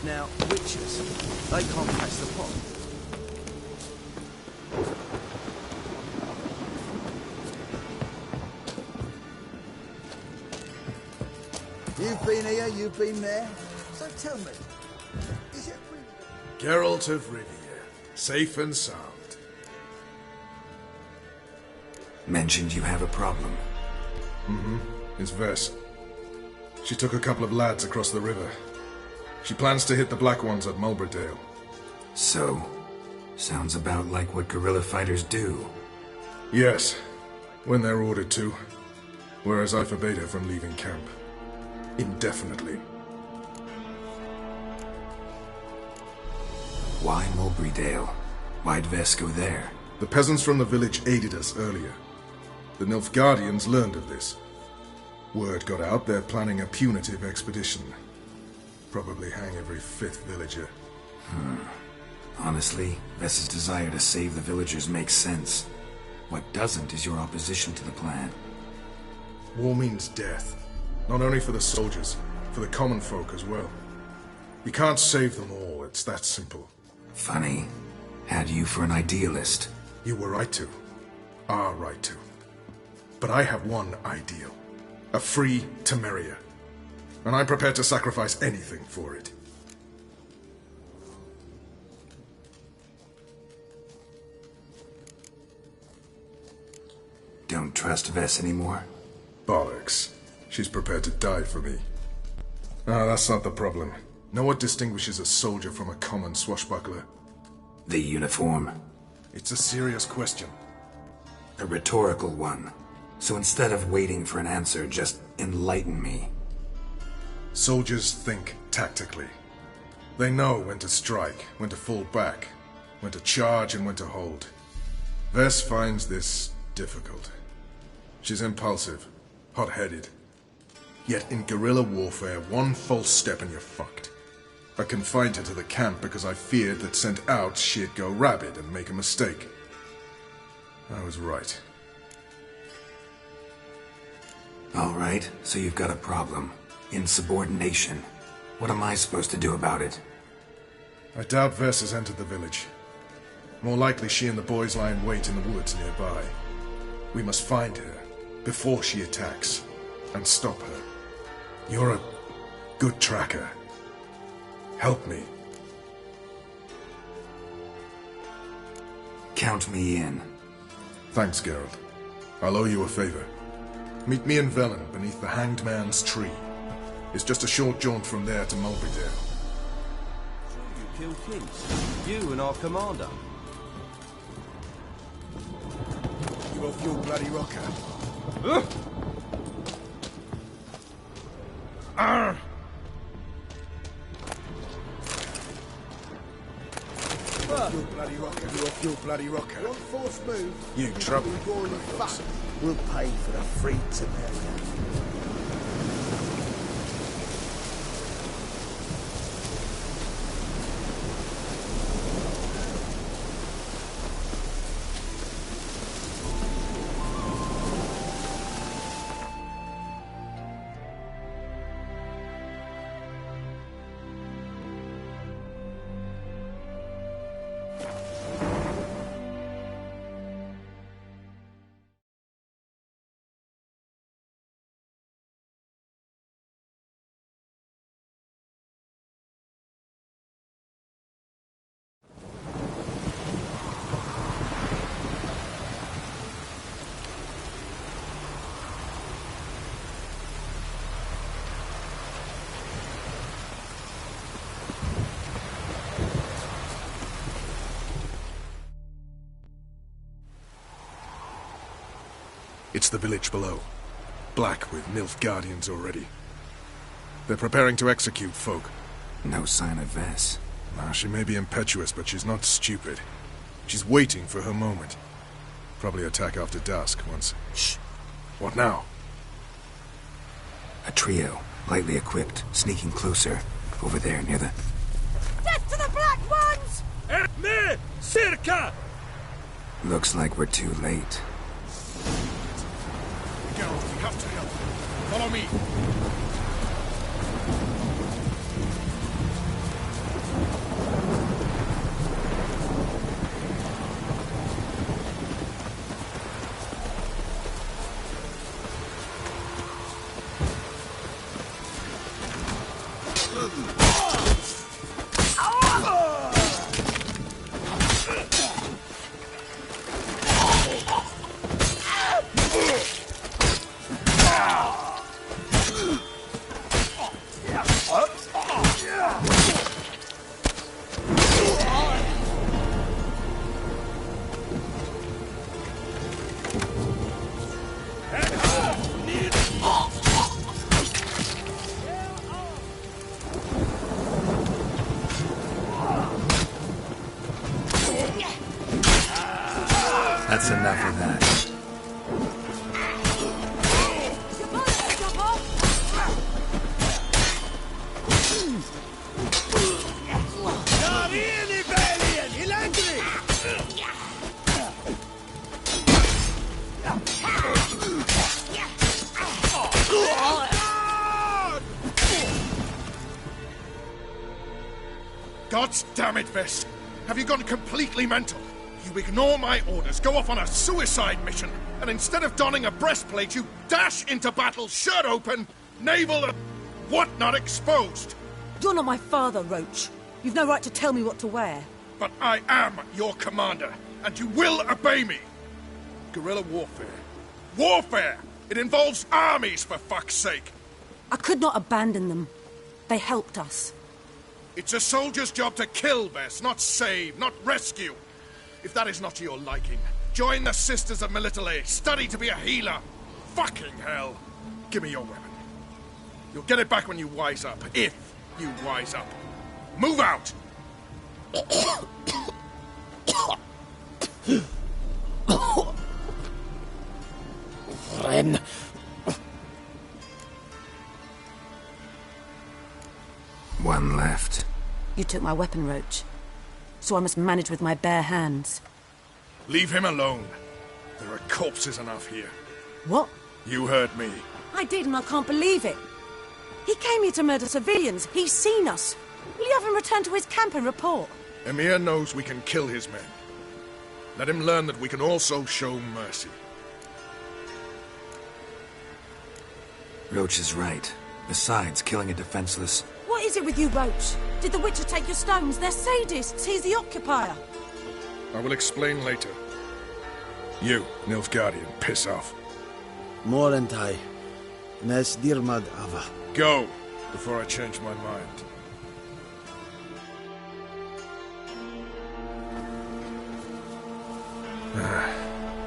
Now, witches, they can't catch the pot. You've been here, you've been there. So tell me, is it really... Geralt of Rivia, safe and sound. Mentioned you have a problem. Mm-hmm. It's Vess. She took a couple of lads across the river. She plans to hit the Black Ones at Mulberdale. So, sounds about like what guerrilla fighters do. Yes, when they're ordered to. Whereas I forbade her from leaving camp. Indefinitely. Why Mulberdale? Why'd Vess go there? The peasants from the village aided us earlier. The Nilfgaardians learned of this. Word got out they're planning a punitive expedition. Probably hang every fifth villager. Honestly, Vess's desire to save the villagers makes sense. What doesn't is your opposition to the plan. War means death. Not only for the soldiers, for the common folk as well. You can't save them all, it's that simple. Funny. Had you for an idealist. You were right to. Are right to. But I have one ideal. A free Temeria. And I'm prepared to sacrifice anything for it. Don't trust Vess anymore? Bollocks. She's prepared to die for me. Ah, that's not the problem. Know what distinguishes a soldier from a common swashbuckler? The uniform. It's a serious question. A rhetorical one. So instead of waiting for an answer, just enlighten me. Soldiers think tactically. They know when to strike, when to fall back, when to charge and when to hold. Vess finds this difficult. She's impulsive, hot-headed. Yet in guerrilla warfare, one false step and you're fucked. I confined her to the camp because I feared that sent out she'd go rabid and make a mistake. I was right. All right, so you've got a problem. Insubordination. What am I supposed to do about it? I doubt Vess has entered the village. More likely she and the boys lie in wait in the woods nearby. We must find her before she attacks and stop her. You're a good tracker. Help me. Count me in. Thanks, Geralt. I'll owe you a favor. Meet me in Velen beneath the Hanged Man's tree. It's just a short jaunt from there to Mulberdale. You killed kings. You and our commander. You off your bloody rocker? Your bloody rocker. You off your bloody rocker? One false move. You trouble. Fuck. We'll pay for the free Temeria. That's the village below. Black with Nilfgaardians already. They're preparing to execute folk. No sign of Vess. Now, she may be impetuous, but she's not stupid. She's waiting for her moment. Probably attack after dusk once... Shh. What now? A trio, lightly equipped, sneaking closer. Over there, near the... Death to the Black Ones! Me! Circa! Looks like we're too late. Geralt, we have to help. Follow me. That's enough of that. God damn it, Vess! Have you gone completely mental? You ignore my orders, go off on a suicide mission, and instead of donning a breastplate, you dash into battle, shirt open, navel and whatnot exposed. You're not my father, Roach. You've no right to tell me what to wear. But I am your commander, and you will obey me. Guerrilla warfare. Warfare! It involves armies, for fuck's sake! I could not abandon them. They helped us. It's a soldier's job to kill, Vess, not save, not rescue. If that is not to your liking, join the Sisters of Melitele, study to be a healer. Fucking hell. Give me your weapon. You'll get it back when you wise up, if you wise up. Move out! Ren. One left. You took my weapon, Roach. So I must manage with my bare hands. Leave him alone. There are corpses enough here. What? You heard me. I did, and I can't believe it. He came here to murder civilians. He's seen us. Will you have him return to his camp and report? Emir knows we can kill his men. Let him learn that we can also show mercy. Roach is right. Besides, killing a defenseless... What is it with you, Roach? Did the Witcher take your stones? They're sadists. He's the occupier. I will explain later. You, Nilfgaardian, piss off. Morentai. Nes dirmad ava. Go, before I change my mind.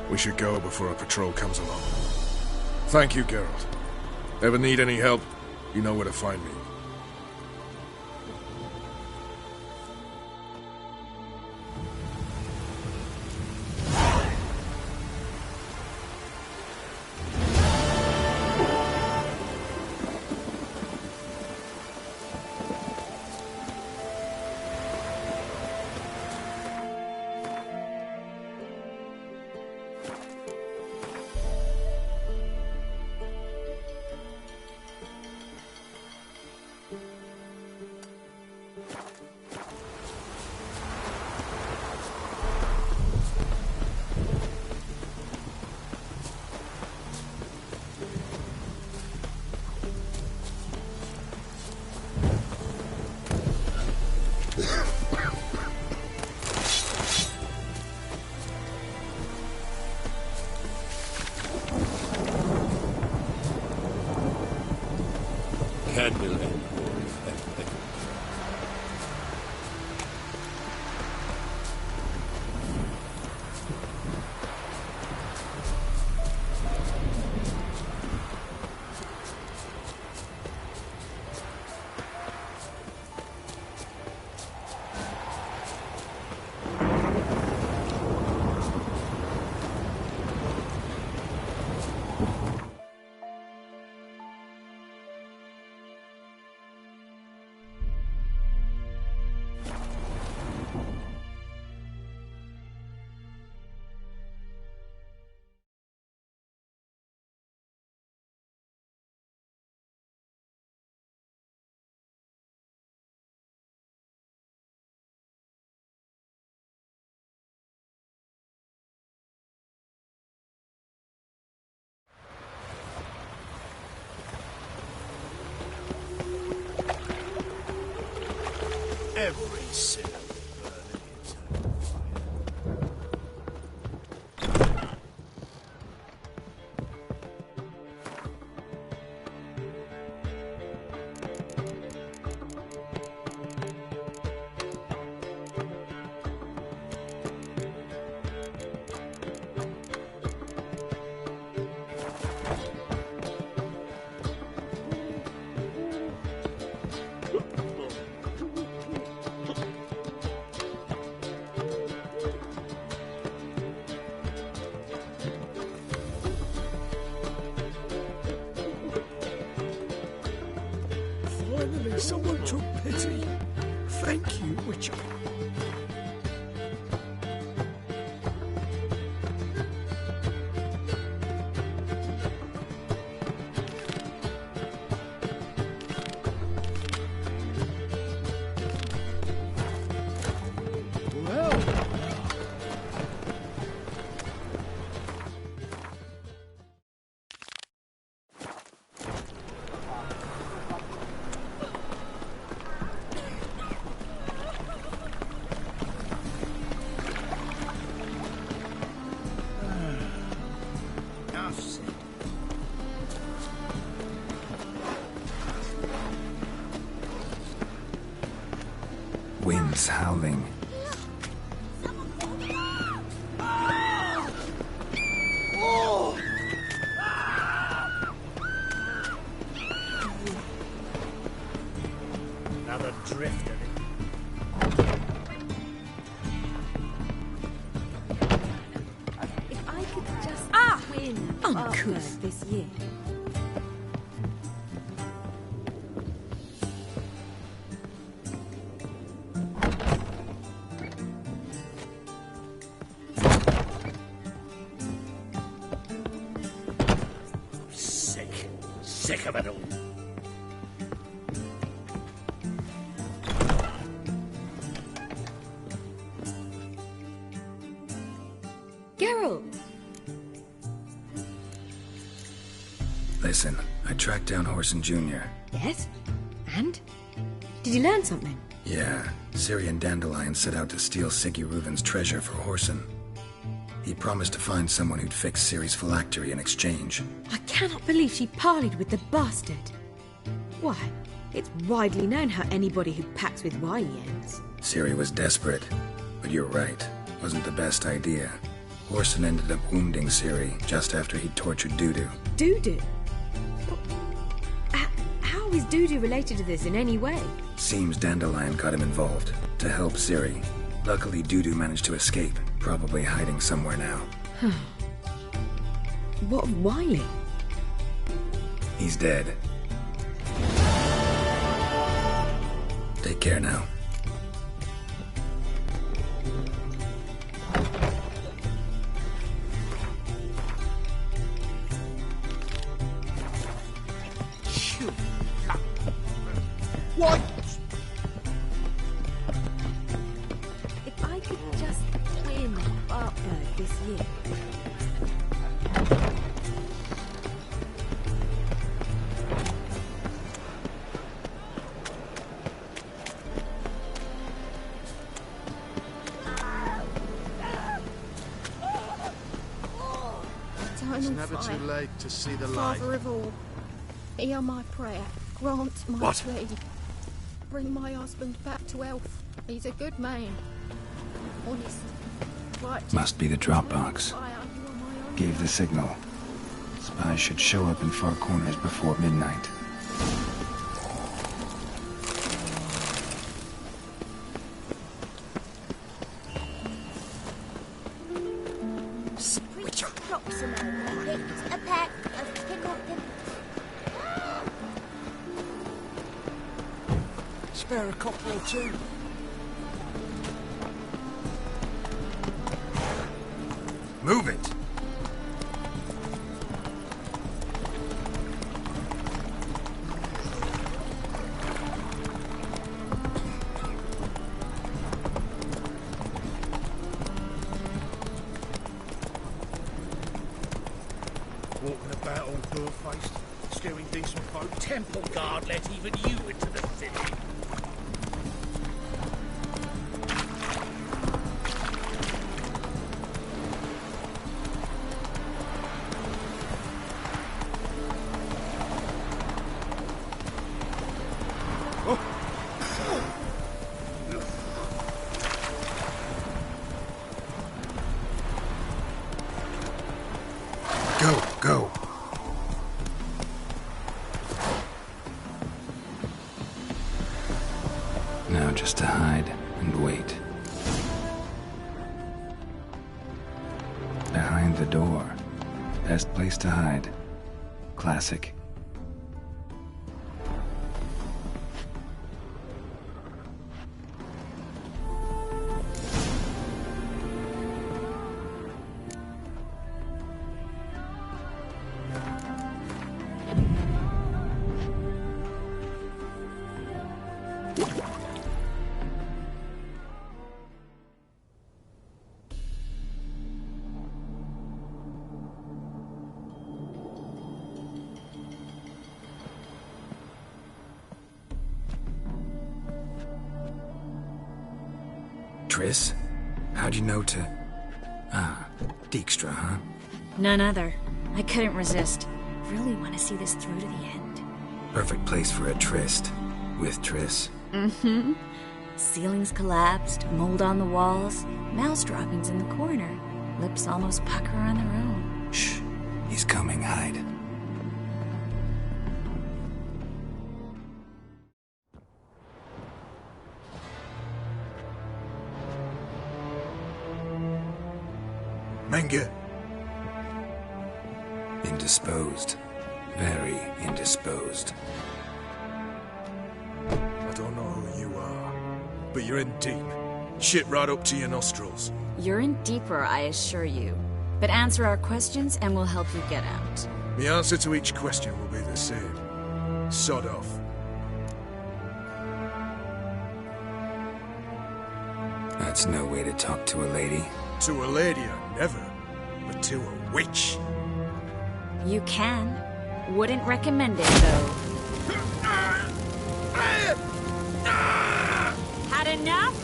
We should go before a patrol comes along. Thank you, Geralt. Ever need any help, you know where to find me. Every sin burning eternal fire. Finally, someone took pity. Thank you, Witcher. Well, Winds howling. another drifter. If I could just win Uncouth. this year. Sick of it all. Geralt! Listen, I tracked down Horson Jr. Yes? And? Did you learn something? Yeah, Ciri and Dandelion set out to steal Siggy Reuven's treasure for Horson. He promised to find someone who'd fix Ciri's phylactery in exchange. I cannot believe she parleyed with the bastard. Why, it's widely known how anybody who packs with wily ends. Ciri was desperate, but you're right. Wasn't the best idea. Horson ended up wounding Ciri just after he'd tortured Dudu. Dudu? How is Dudu related to this in any way? Seems Dandelion got him involved to help Ciri. Luckily, Dudu managed to escape, probably hiding somewhere now. What of Wily? He's dead. Take care now. What? If I could just win Bartburg this year. It's never too late to see the light. Father of all, hear my prayer. Grant my What? plea. Bring my husband back to health. He's a good man. Honest. Right. Must be the Dropbox. Fire, you are my only Gave the signal. Spies should show up in far corners before midnight. A pack of pickled pimples. Spare a copper or two. Move it! Walking about all door-faced, scaring decent folk. Temple guard let even you into the city. and wait. Behind the door. Best place to hide. Classic. Triss? How'd you know to... Ah, Dijkstra, huh? None other. I couldn't resist. Really want to see this through to the end. Perfect place for a tryst. With Triss. Mm-hmm. Ceilings collapsed, mold on the walls, mouse droppings in the corner. Lips almost pucker on their own. Shh. He's coming, hide. Menge. Indisposed. Very indisposed. I don't know who you are, but you're in deep. Shit right up to your nostrils. You're in deeper, I assure you. But answer our questions and we'll help you get out. The answer to each question will be the same. Sod off. That's no way to talk to a lady. To a lady, I never. But to a witch. You can. Wouldn't recommend it, though. Had enough?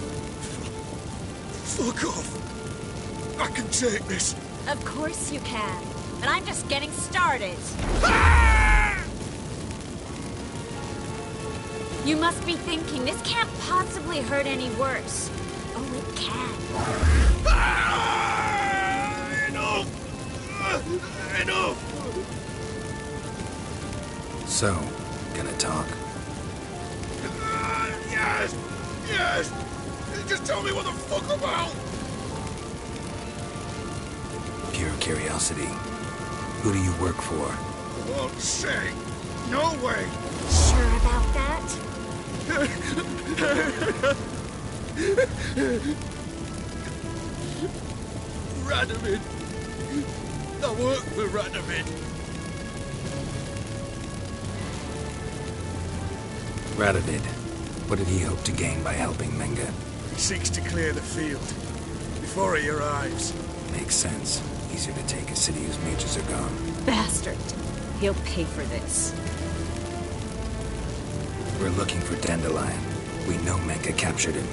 Fuck off. I can take this. Of course you can. But I'm just getting started. You must be thinking, this can't possibly hurt any worse. Oh, it can. Enough! Enough! So, gonna talk? Yes! Yes! Just tell me what the fuck about! Pure curiosity. Who do you work for? I won't say. No way! Sure about that? Radovid. I work for Radovid. Radovid. What did he hope to gain by helping Menge? He seeks to clear the field before he arrives. Makes sense. Easier to take a city whose mages are gone. Bastard. He'll pay for this. We're looking for Dandelion. We know Menge captured him.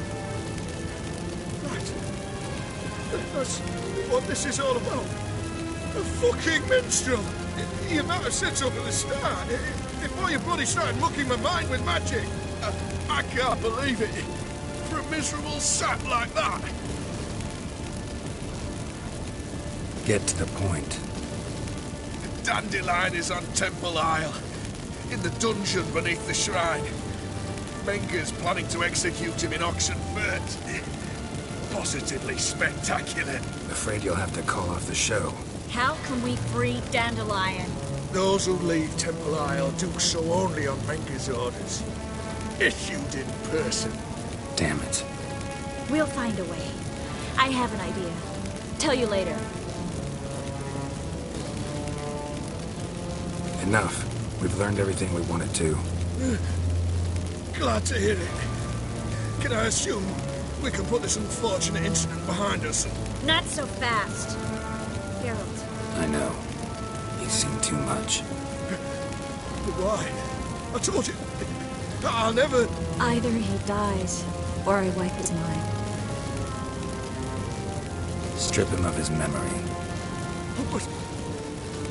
Right. That's what this is all about. A fucking minstrel! You might have said so at the start. Before you bloody started mucking my mind with magic. I can't believe it. For a miserable sap like that. Get to the point. Dandelion is on Temple Isle. In the dungeon beneath the shrine. Menge's planning to execute him in Oxenfurt. Positively spectacular. Afraid you'll have to call off the show. How can we free Dandelion? Those who leave Temple Isle do so only on Menge's orders. Issued in person. Damn it. We'll find a way. I have an idea. Tell you later. Enough. We've learned everything we wanted to. Glad to hear it. Can I assume we can put this unfortunate incident behind us? Not so fast. Geralt. I know. He's seen too much. But why? I told you. I'll never... Either he dies, or I wipe his mind. Strip him of his memory.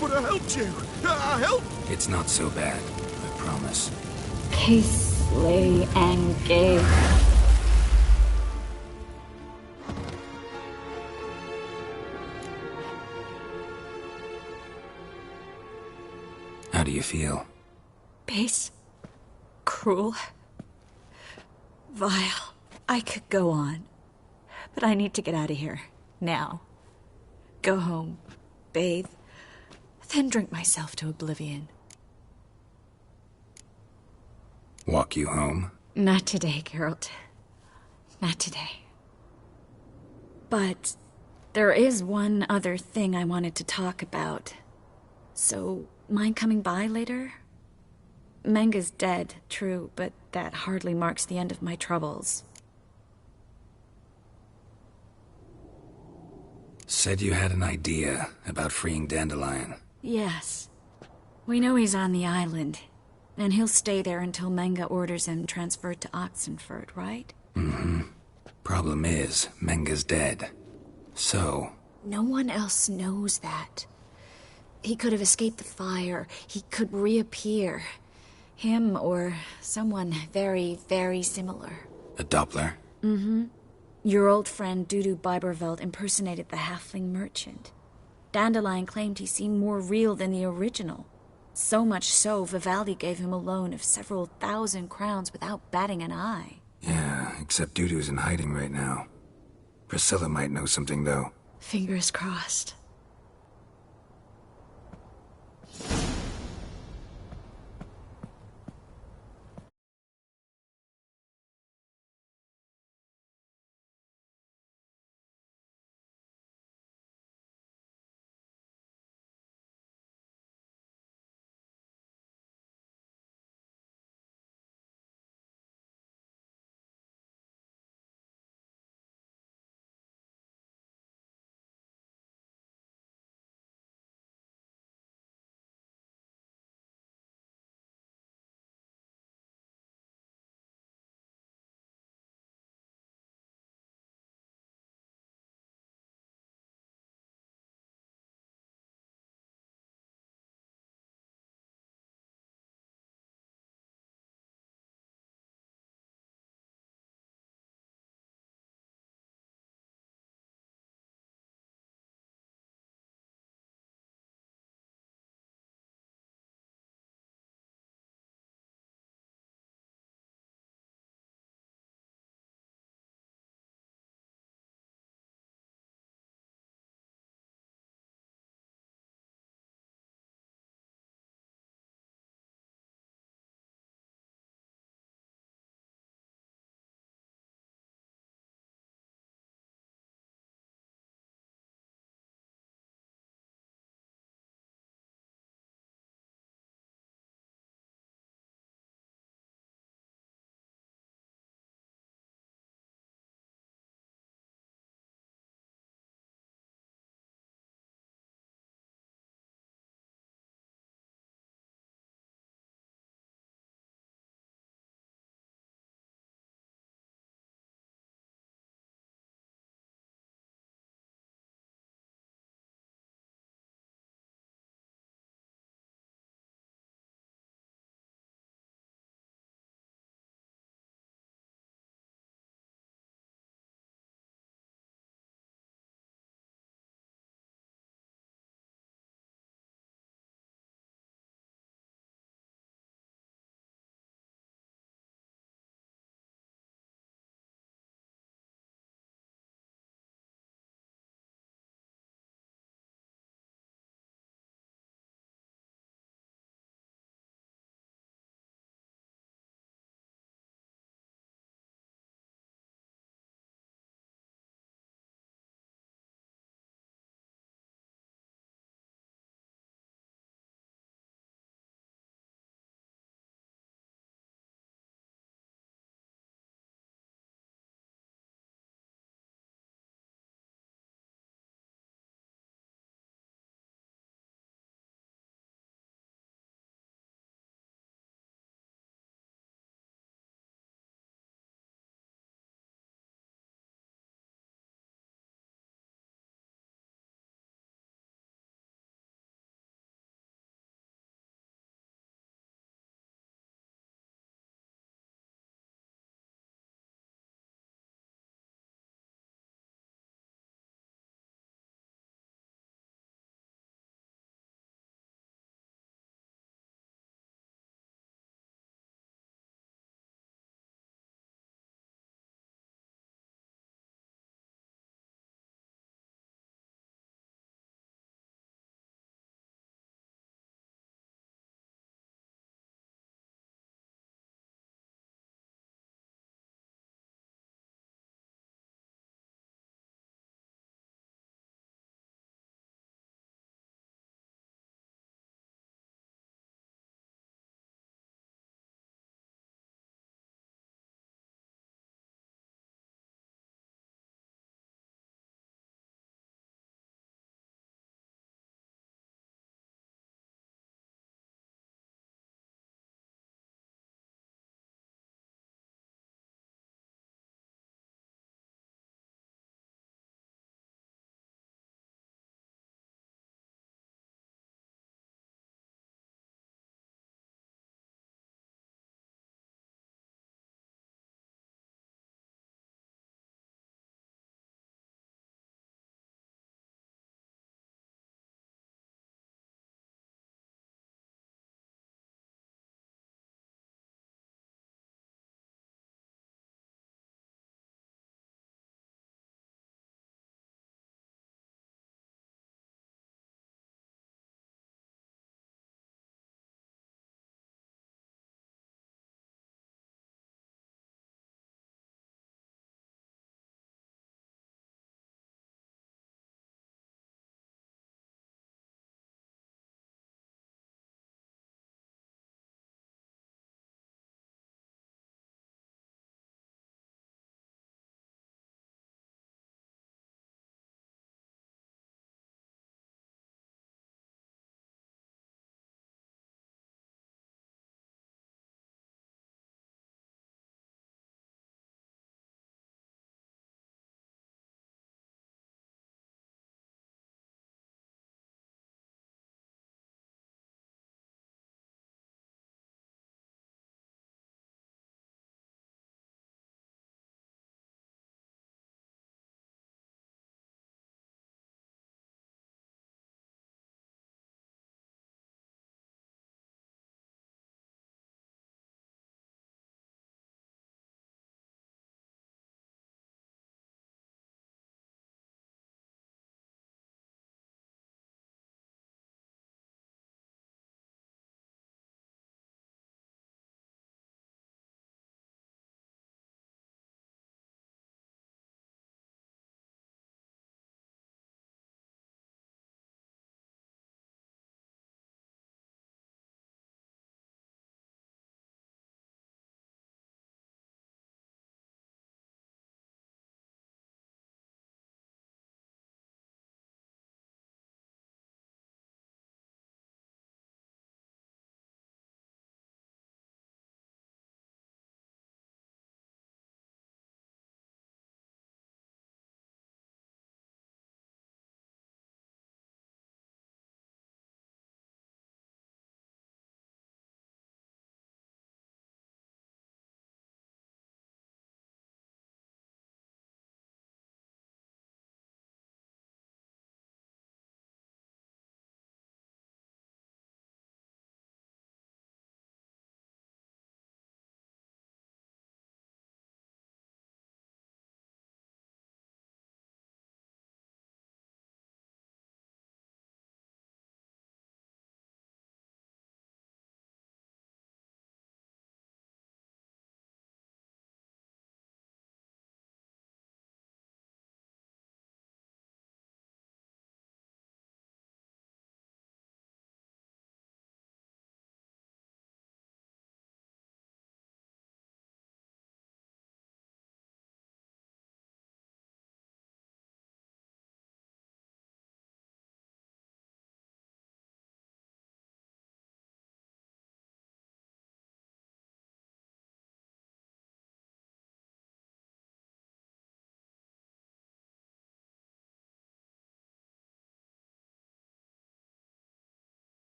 But I helped you. I helped. It's not so bad. I promise. Kiss, lay, and gay. How do you feel? Base. Cruel. Vile. I could go on, but I need to get out of here. Now. Go home, bathe, then drink myself to oblivion. Walk you home? Not today, Geralt. Not today. But there is one other thing I wanted to talk about. So, mind coming by later? Menga's dead, true, but that hardly marks the end of my troubles. Said you had an idea about freeing Dandelion. Yes. We know he's on the island, and he'll stay there until Menga orders him transferred to Oxenford, right? Mm-hmm. Problem is, Menga's dead. So... No one else knows that. He could have escaped the fire. He could reappear. Him or someone very, very similar. A Doppler? Mm-hmm. Your old friend Dudu Biberveld impersonated the halfling merchant. Dandelion claimed he seemed more real than the original. So much so, Vivaldi gave him a loan of several thousand crowns without batting an eye. Yeah, except Dudu's in hiding right now. Priscilla might know something, though. Fingers crossed.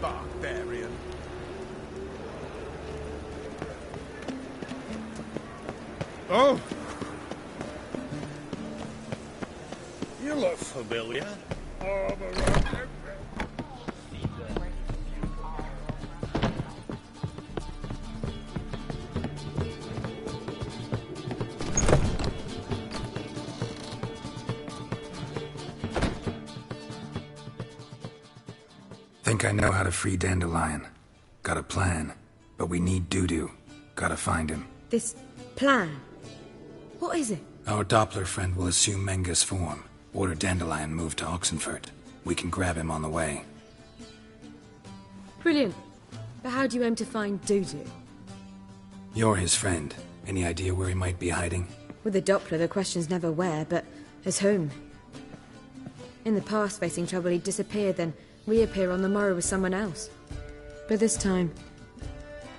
barbarian. Oh! You look familiar. Think I know how to free Dandelion. Got a plan. But we need Dudu. Gotta find him. This plan? What is it? Our Doppler friend will assume Menga's form. Order Dandelion moved to Oxenfurt. We can grab him on the way. Brilliant. But how do you aim to find Dudu? You're his friend. Any idea where he might be hiding? With the Doppler, the question's never where, but as whom. In the past, facing trouble, he'd disappear, then reappear on the morrow with someone else. But this time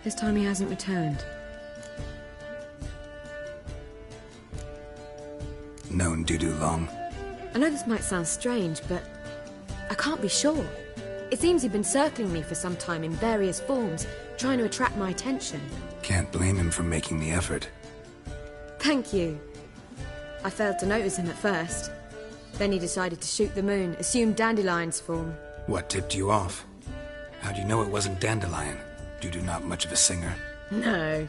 he hasn't returned. Known Dudu long? I know this might sound strange, but I can't be sure. It seems he'd been circling me for some time in various forms, trying to attract my attention. Can't blame him for making the effort. Thank you. I failed to notice him at first. Then he decided to shoot the moon, assume Dandelion's form. What tipped you off? How do you know it wasn't Dandelion? Dudu not much of a singer? No.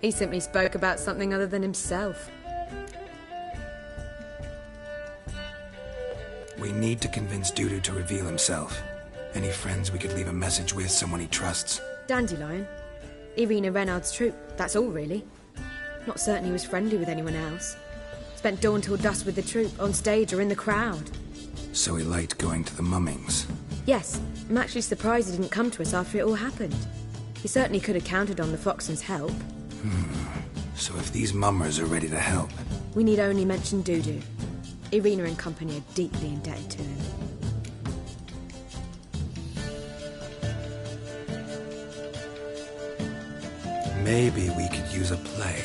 He simply spoke about something other than himself. We need to convince Dudu to reveal himself. Any friends we could leave a message with, someone he trusts? Dandelion? Irina Renard's troupe, that's all really. Not certain he was friendly with anyone else. Spent dawn till dusk with the troupe, on stage or in the crowd. So he liked going to the mummings? Yes, I'm actually surprised he didn't come to us after it all happened. He certainly could have counted on the Foxen's help. So if these mummers are ready to help... We need only mention Dudu. Irina and company are deeply indebted to him. Maybe we could use a play.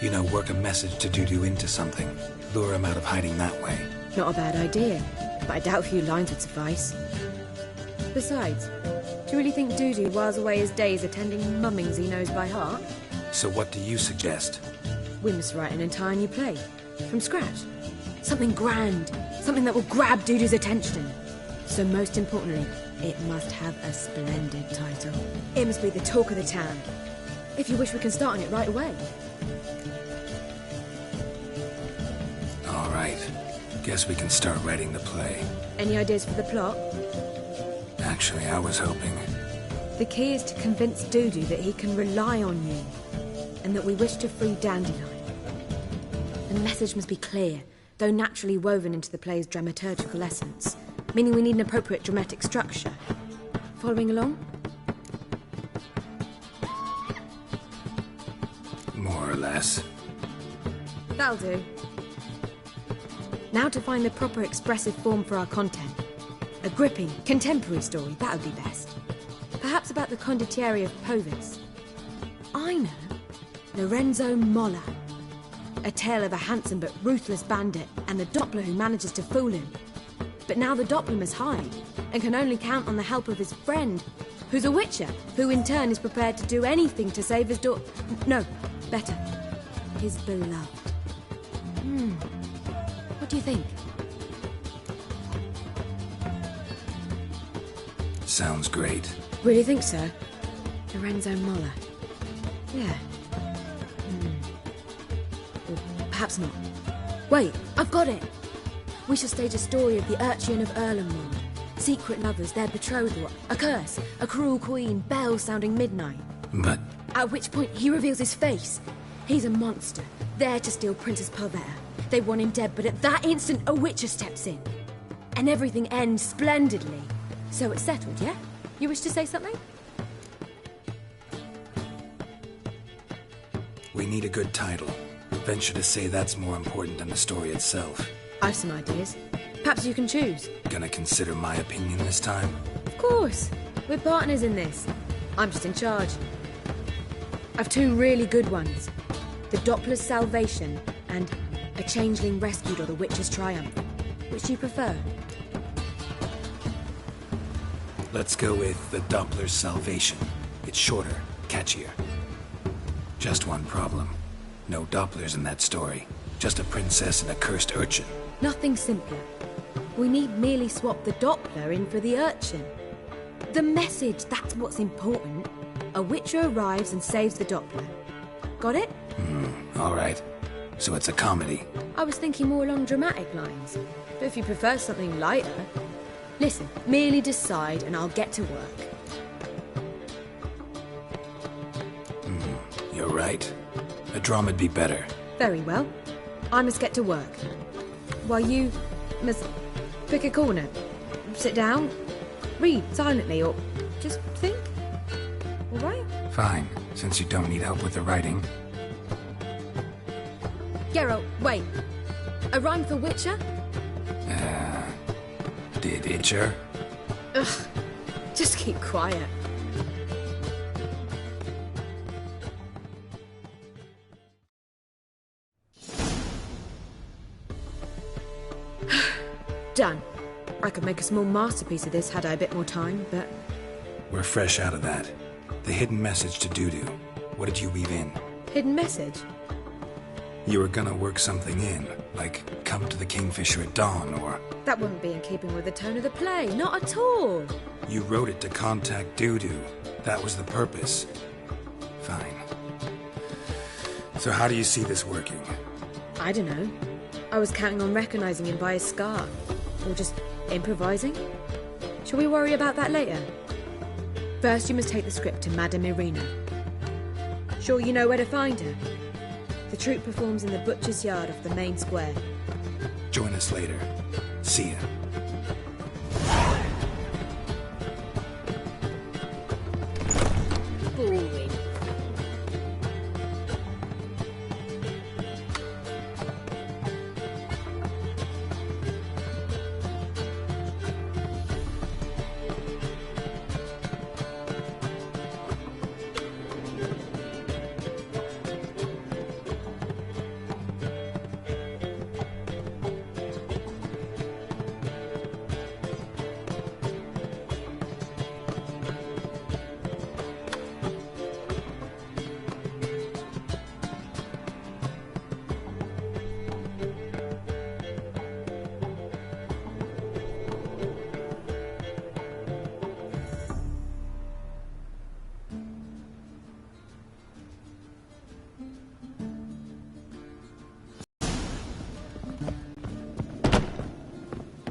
You know, work a message to Dudu into something. Lure him out of hiding that way. Not a bad idea, but I doubt a few lines would suffice. Besides, do you really think Dudu whiles away his days attending mummings he knows by heart? So what do you suggest? We must write an entire new play. From scratch. Something grand. Something that will grab Dudu's attention. So most importantly, it must have a splendid title. It must be the talk of the town. If you wish, we can start on it right away. All right. Guess we can start writing the play. Any ideas for the plot? Actually, I was hoping... The key is to convince Dudu that he can rely on you, and that we wish to free Dandelion. The message must be clear, though naturally woven into the play's dramaturgical essence, meaning we need an appropriate dramatic structure. Following along? More or less. That'll do. Now to find the proper expressive form for our content. A gripping, contemporary story, that would be best. Perhaps about the condottieri of Povis. I know. Lorenzo Molla. A tale of a handsome but ruthless bandit and the Doppler who manages to fool him. But now the Doppler must hide and can only count on the help of his friend, who's a witcher, who in turn is prepared to do anything to save his daughter. No, better. His beloved. What do you think? Sounds great. Really think so? Lorenzo Molla. Yeah. Or perhaps not. Wait, I've got it! We shall stage a story of the Urcheon of Erlenmoor. Secret lovers, their betrothal, a curse, a cruel queen, bells sounding midnight. But... At which point he reveals his face. He's a monster, there to steal Princess Pavetta. They want him dead, but at that instant a witcher steps in. And everything ends splendidly. So it's settled, yeah? You wish to say something? We need a good title. Venture to say that's more important than the story itself. I've some ideas. Perhaps you can choose. Gonna consider my opinion this time? Of course. We're partners in this. I'm just in charge. I've two really good ones. The Doppler's Salvation and A Changeling Rescued or the Witcher's Triumph. Which do you prefer? Let's go with the Doppler's Salvation. It's shorter, catchier. Just one problem. No Dopplers in that story. Just a princess and a cursed urchin. Nothing simpler. We need merely swap the Doppler in for the urchin. The message, that's what's important. A Witcher arrives and saves the Doppler. Got it? All right. So it's a comedy. I was thinking more along dramatic lines. But if you prefer something lighter... Listen, merely decide and I'll get to work. You're right. A drama'd be better. Very well. I must get to work. While you must pick a corner. Sit down, read silently, or just think. All right? Fine, since you don't need help with the writing. Geralt, wait. A rhyme for Witcher? Did Itcher? Ugh. Just keep quiet. Done. I could make a small masterpiece of this had I a bit more time, but... We're fresh out of that. The hidden message to Dudu. What did you weave in? Hidden message? You were gonna work something in, like come to the Kingfisher at dawn, or... That wouldn't be in keeping with the tone of the play, not at all. You wrote it to contact Dudu. That was the purpose. Fine. So how do you see this working? I don't know. I was counting on recognizing him by his scar. Or just improvising. Shall we worry about that later? First, you must take the script to Madame Irina. Sure you know where to find her? The troupe performs in the butcher's yard off the main square. Join us later. See ya. Boring.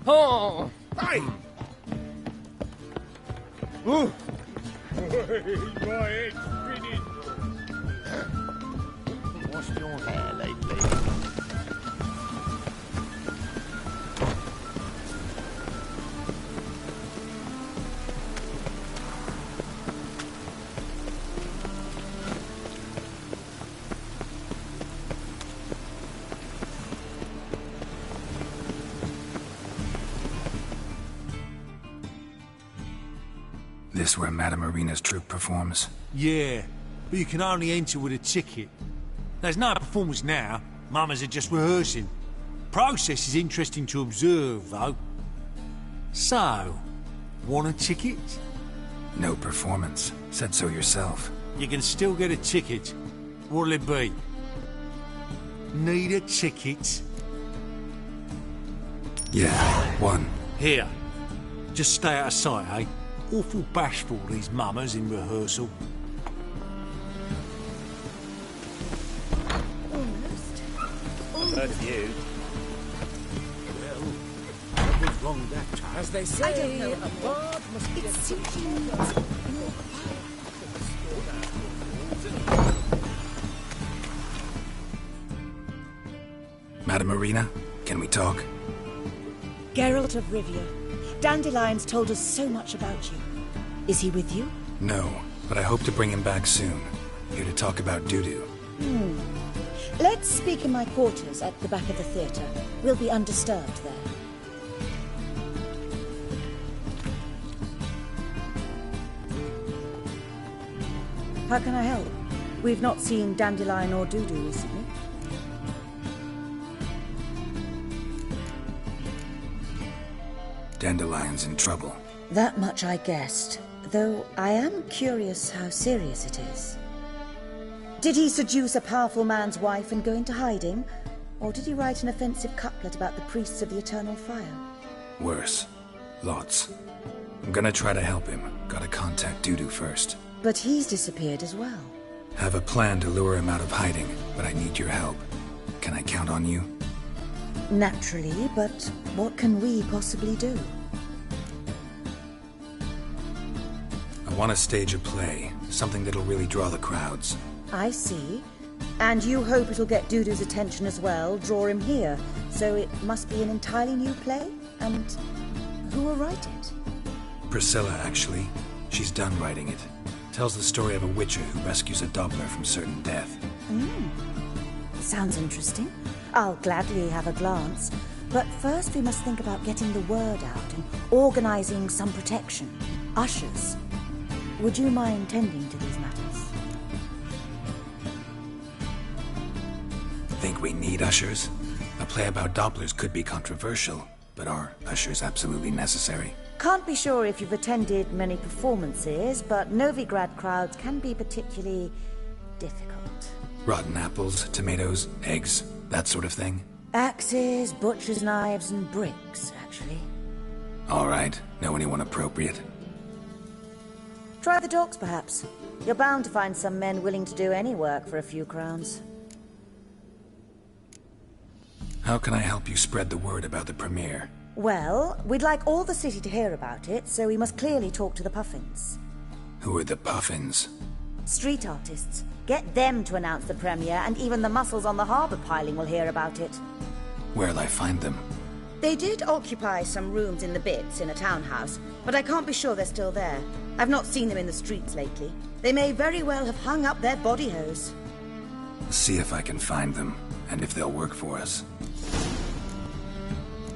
Oh! Hey! Ooh! My head's spinning. What's your hair lately? This where Madame Irina's troupe performs? Yeah, but you can only enter with a ticket. There's no performance now. Mamas are just rehearsing. Process is interesting to observe, though. So, want a ticket? No performance. Said so yourself. You can still get a ticket. What'll it be? Need a ticket? Yeah, one. Here. Just stay out of sight, eh? Awful bashful, these mamas in rehearsal. That's you. Well, what was wrong that time? As they say, I don't know. a bard must be It's simply... Madame Irina, can we talk? Geralt of Rivia. Dandelion's told us so much about you. Is he with you? No, but I hope to bring him back soon. Here to talk about Dudu. Let's speak in my quarters at the back of the theatre. We'll be undisturbed there. How can I help? We've not seen Dandelion or Dudu recently. Dandelion's in trouble. That much I guessed, though I am curious how serious it is. Did he seduce a powerful man's wife and go into hiding? Or did he write an offensive couplet about the priests of the eternal fire? Worse. Lots. I'm gonna try to help him. Gotta contact Dudu first. But he's disappeared as well. Have a plan to lure him out of hiding, but I need your help. Can I count on you? Naturally, but what can we possibly do? I want to stage a play. Something that'll really draw the crowds. I see. And you hope it'll get Dudu's attention as well, draw him here. So it must be an entirely new play? And who will write it? Priscilla, actually. She's done writing it. Tells the story of a witcher who rescues a Doppler from certain death. Sounds interesting. I'll gladly have a glance. But first we must think about getting the word out and organizing some protection. Ushers. Would you mind tending to these matters? Think we need ushers? A play about Dopplers could be controversial, but are ushers absolutely necessary? Can't be sure if you've attended many performances, but Novigrad crowds can be particularly difficult. Rotten apples, tomatoes, eggs, that sort of thing? Axes, butcher's knives, and bricks, actually. All right. Know anyone appropriate? Try the docks, perhaps. You're bound to find some men willing to do any work for a few crowns. How can I help you spread the word about the premiere? Well, we'd like all the city to hear about it, so we must clearly talk to the Puffins. Who are the Puffins? Street artists. Get them to announce the premiere, and even the muscles on the harbour piling will hear about it. Where'll I find them? They did occupy some rooms in the Bits in a townhouse, but I can't be sure they're still there. I've not seen them in the streets lately. They may very well have hung up their body hose. See if I can find them, and if they'll work for us.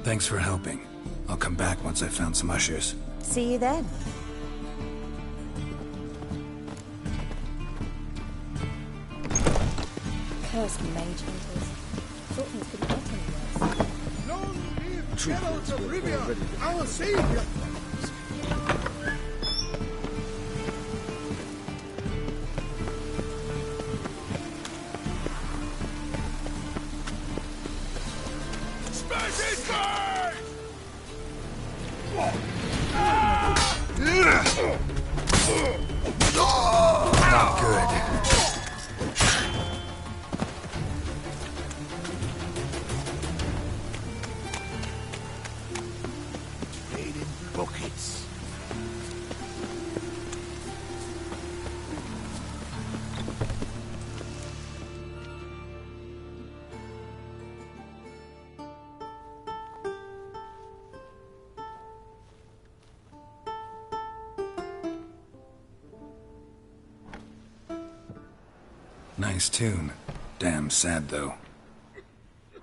Thanks for helping. I'll come back once I've found some ushers. See you then. Curse mage hunters. Thought things couldn't get any worse. Long live Geralt of Rivia, our savior! Not good. Paid in buckets. Nice tune. Damn sad, though.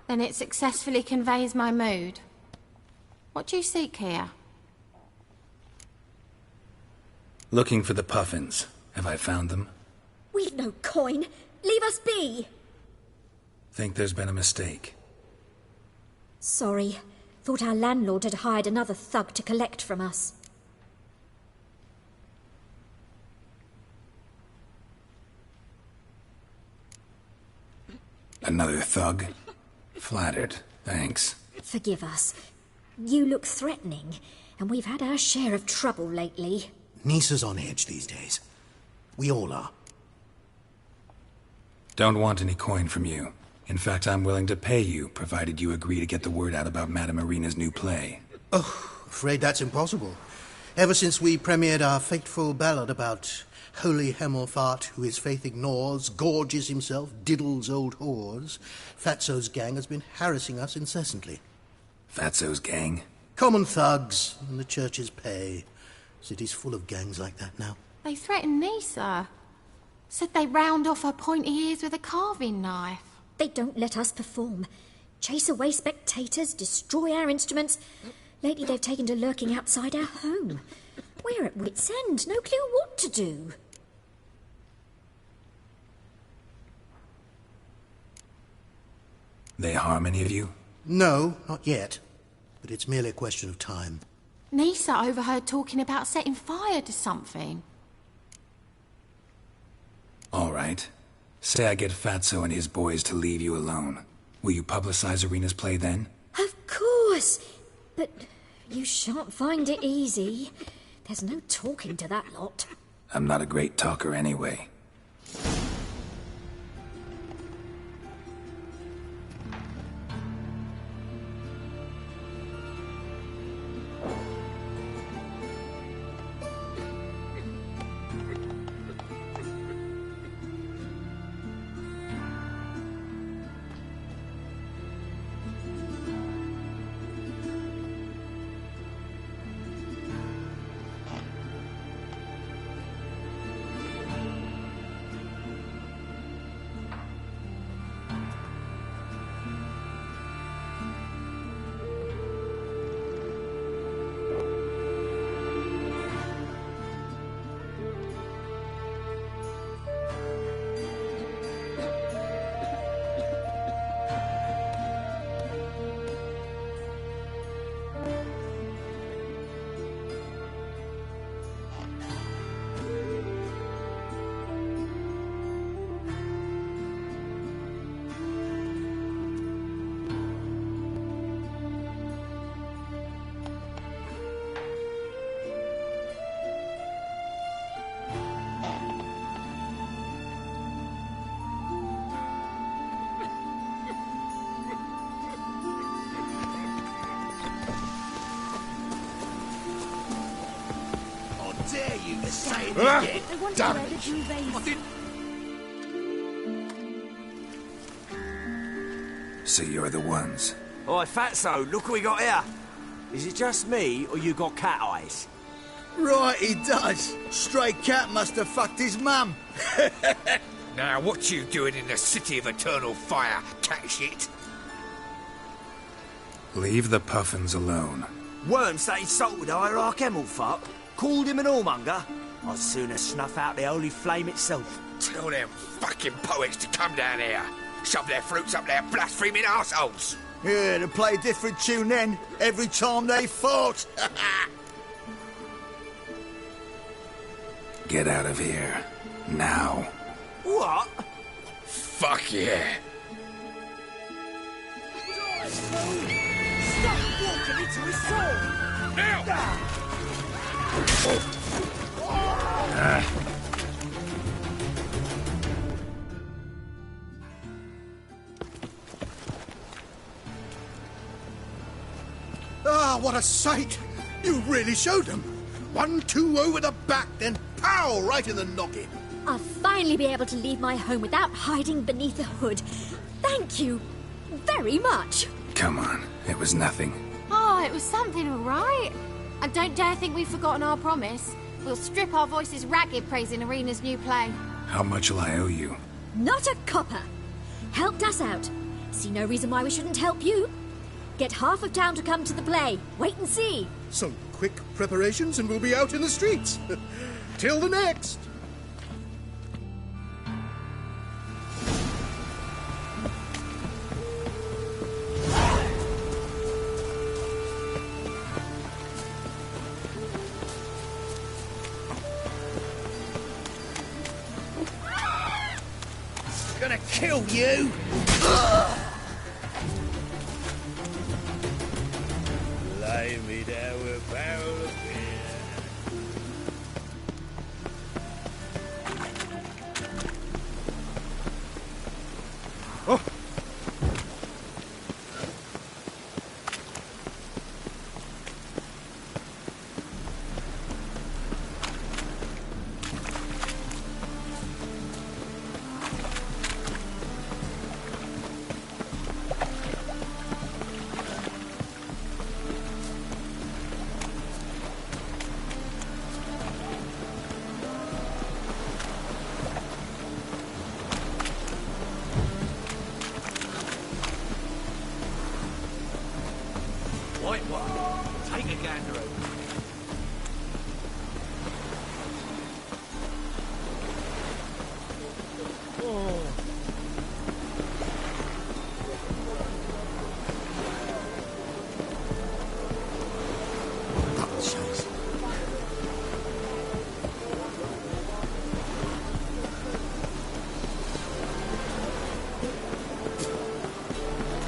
Then it successfully conveys my mood. What do you seek here? Looking for the Puffins. Have I found them? We've no coin. Leave us be. Think there's been a mistake. Sorry. Thought our landlord had hired another thug to collect from us. Another thug? Flattered. Thanks. Forgive us. You look threatening, and we've had our share of trouble lately. Nisa's on edge these days. We all are. Don't want any coin from you. In fact, I'm willing to pay you, provided you agree to get the word out about Madame Irina's new play. Oh, afraid that's impossible. Ever since we premiered our fateful ballad about holy Hemelfart, who his faith ignores, gorges himself, diddles old whores, Fatso's gang has been harassing us incessantly. Fatso's gang? Common thugs, and the church's pay. City's full of gangs like that now. They threatened Nisa. Said they round off her pointy ears with a carving knife. They don't let us perform. Chase away spectators, destroy our instruments. Lately they've taken to lurking outside our home. We're at wit's end, no clue what to do. They harm any of you? No, not yet. But it's merely a question of time. Nisa overheard talking about setting fire to something. All right. Say I get Fatso and his boys to leave you alone. Will you publicize Arena's play then? Of course! But you shan't find it easy. There's no talking to that lot. I'm not a great talker anyway. Dare you to say it Ah! again? I want to Damn wear it. the duvet. So you're the ones. Oi, Fatso, look what we got here. Is it just me, or you got cat eyes? Right, he does. Stray cat must have fucked his mum. Now, what you doing in the City of Eternal Fire, cat shit? Leave the puffins alone. Worms that insulted Hierarch Emelfuck, called him an whoremonger. I'd sooner snuff out the holy flame itself. Tell them fucking poets to come down here. Shove their fruits up their blaspheming arseholes. Yeah, to play a different tune then, every time they fought. Get out of here. Now. What? Fuck yeah. Stop walking into his soul! Now! Ah, what a sight! You really showed them. 1-2 over the back, then pow! Right in the noggin. I'll finally be able to leave my home without hiding beneath a hood. Thank you very much. Come on. It was nothing. Oh, it was something, all right. And don't dare think we've forgotten our promise. We'll strip our voices ragged praising Arena's new play. How much will I owe you? Not a copper. Helped us out. See no reason why we shouldn't help you. Get half of town to come to the play. Wait and see. Some quick preparations and we'll be out in the streets. Till the next. Gonna kill you. Lay me down with a barrel of beer. Oh!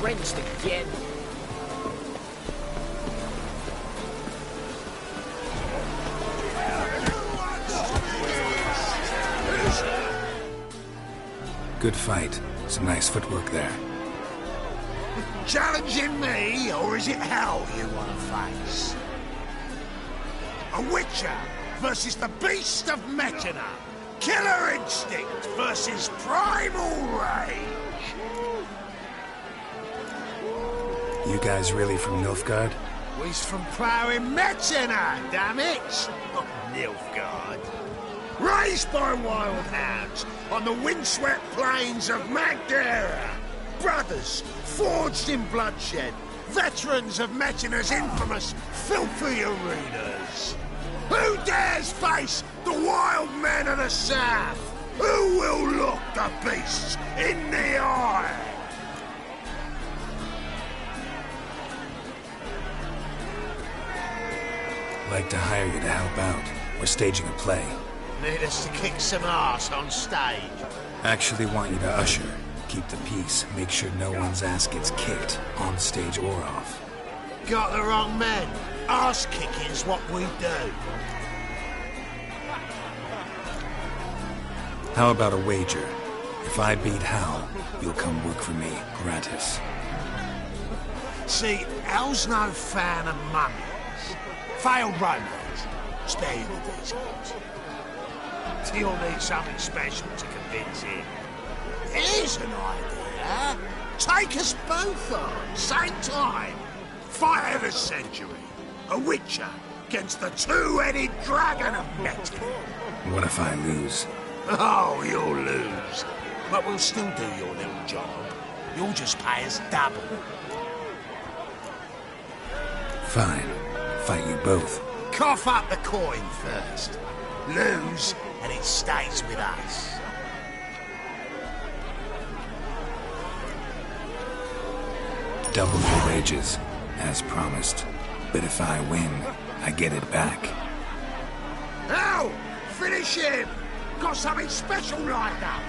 drenched again. Good fight. Some nice footwork there. Challenging me, or is it hell you want to face? A Witcher versus the Beast of Metina. Killer instinct versus primal rage. You guys really from Nilfgaard? We's from ploughing Metina, damn it! Not Nilfgaard. Raised by wild hounds on the windswept plains of Magdera. Brothers, forged in bloodshed. Veterans of Metina's infamous, filthy arenas. Who dares face the wild men of the south? Who will look the beasts in the eye? Like to hire you to help out. We're staging a play. Need us to kick some ass on stage. Actually want you to usher. Keep the peace. Make sure no one's ass gets kicked, on stage or off. Got the wrong men. Ass kicking's what we do. How about a wager? If I beat Hal, you'll come work for me, gratis. See, Hal's no fan of mummies. Failed romance. Spare you the details. You'll need something special to convince him. Here's an idea. Take us both on, same time. Fight of the century. A Witcher against the two-headed dragon of Metin. What if I lose? Oh, you'll lose. But we'll still do your little job. You'll just pay us double. Fine. Fight you both. Cough up the coin first. Lose, and it stays with us. Double your wages, as promised. But if I win, I get it back. Now, finish him! Got something special lined up.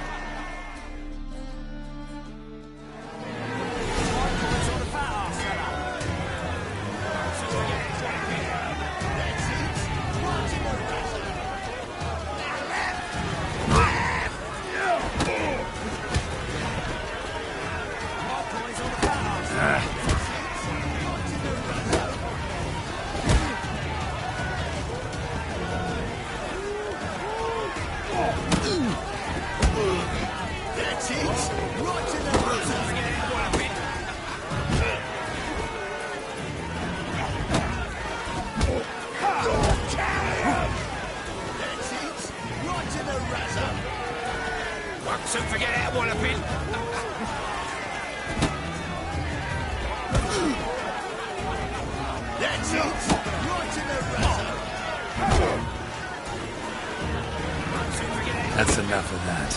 Soon forget that walloping. That's it. Right in the razor. That's enough of that.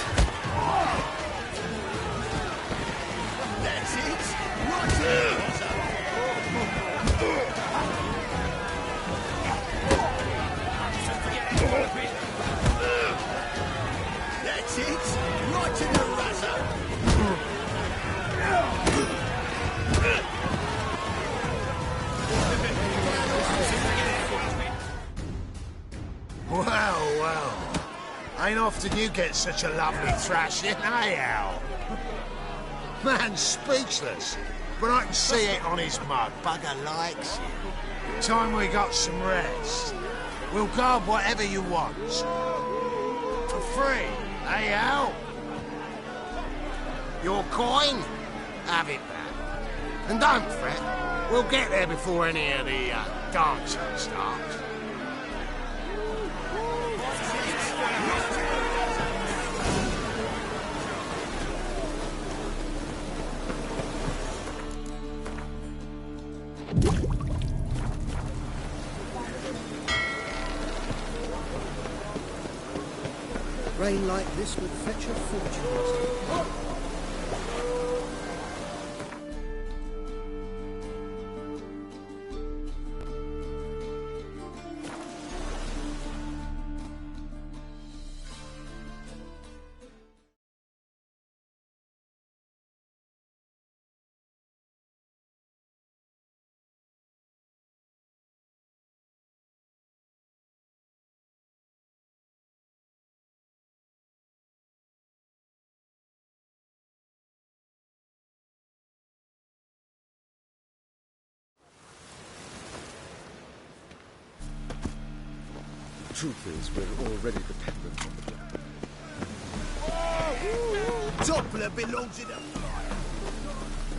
That's it. Right in the razor. That's it. Right in the razor. Well, well. Ain't often you get such a lovely thrashing, eh, Al? Man's speechless, but I can see it on his mug. Bugger likes it. Time we got some rest. We'll guard whatever you want. For free, eh, Al? Your coin? Have it back. And don't fret, we'll get there before any of the dancing starts. Rain like this would fetch a fortune. truth is, we're already dependent on the Black. Doppler belongs in a...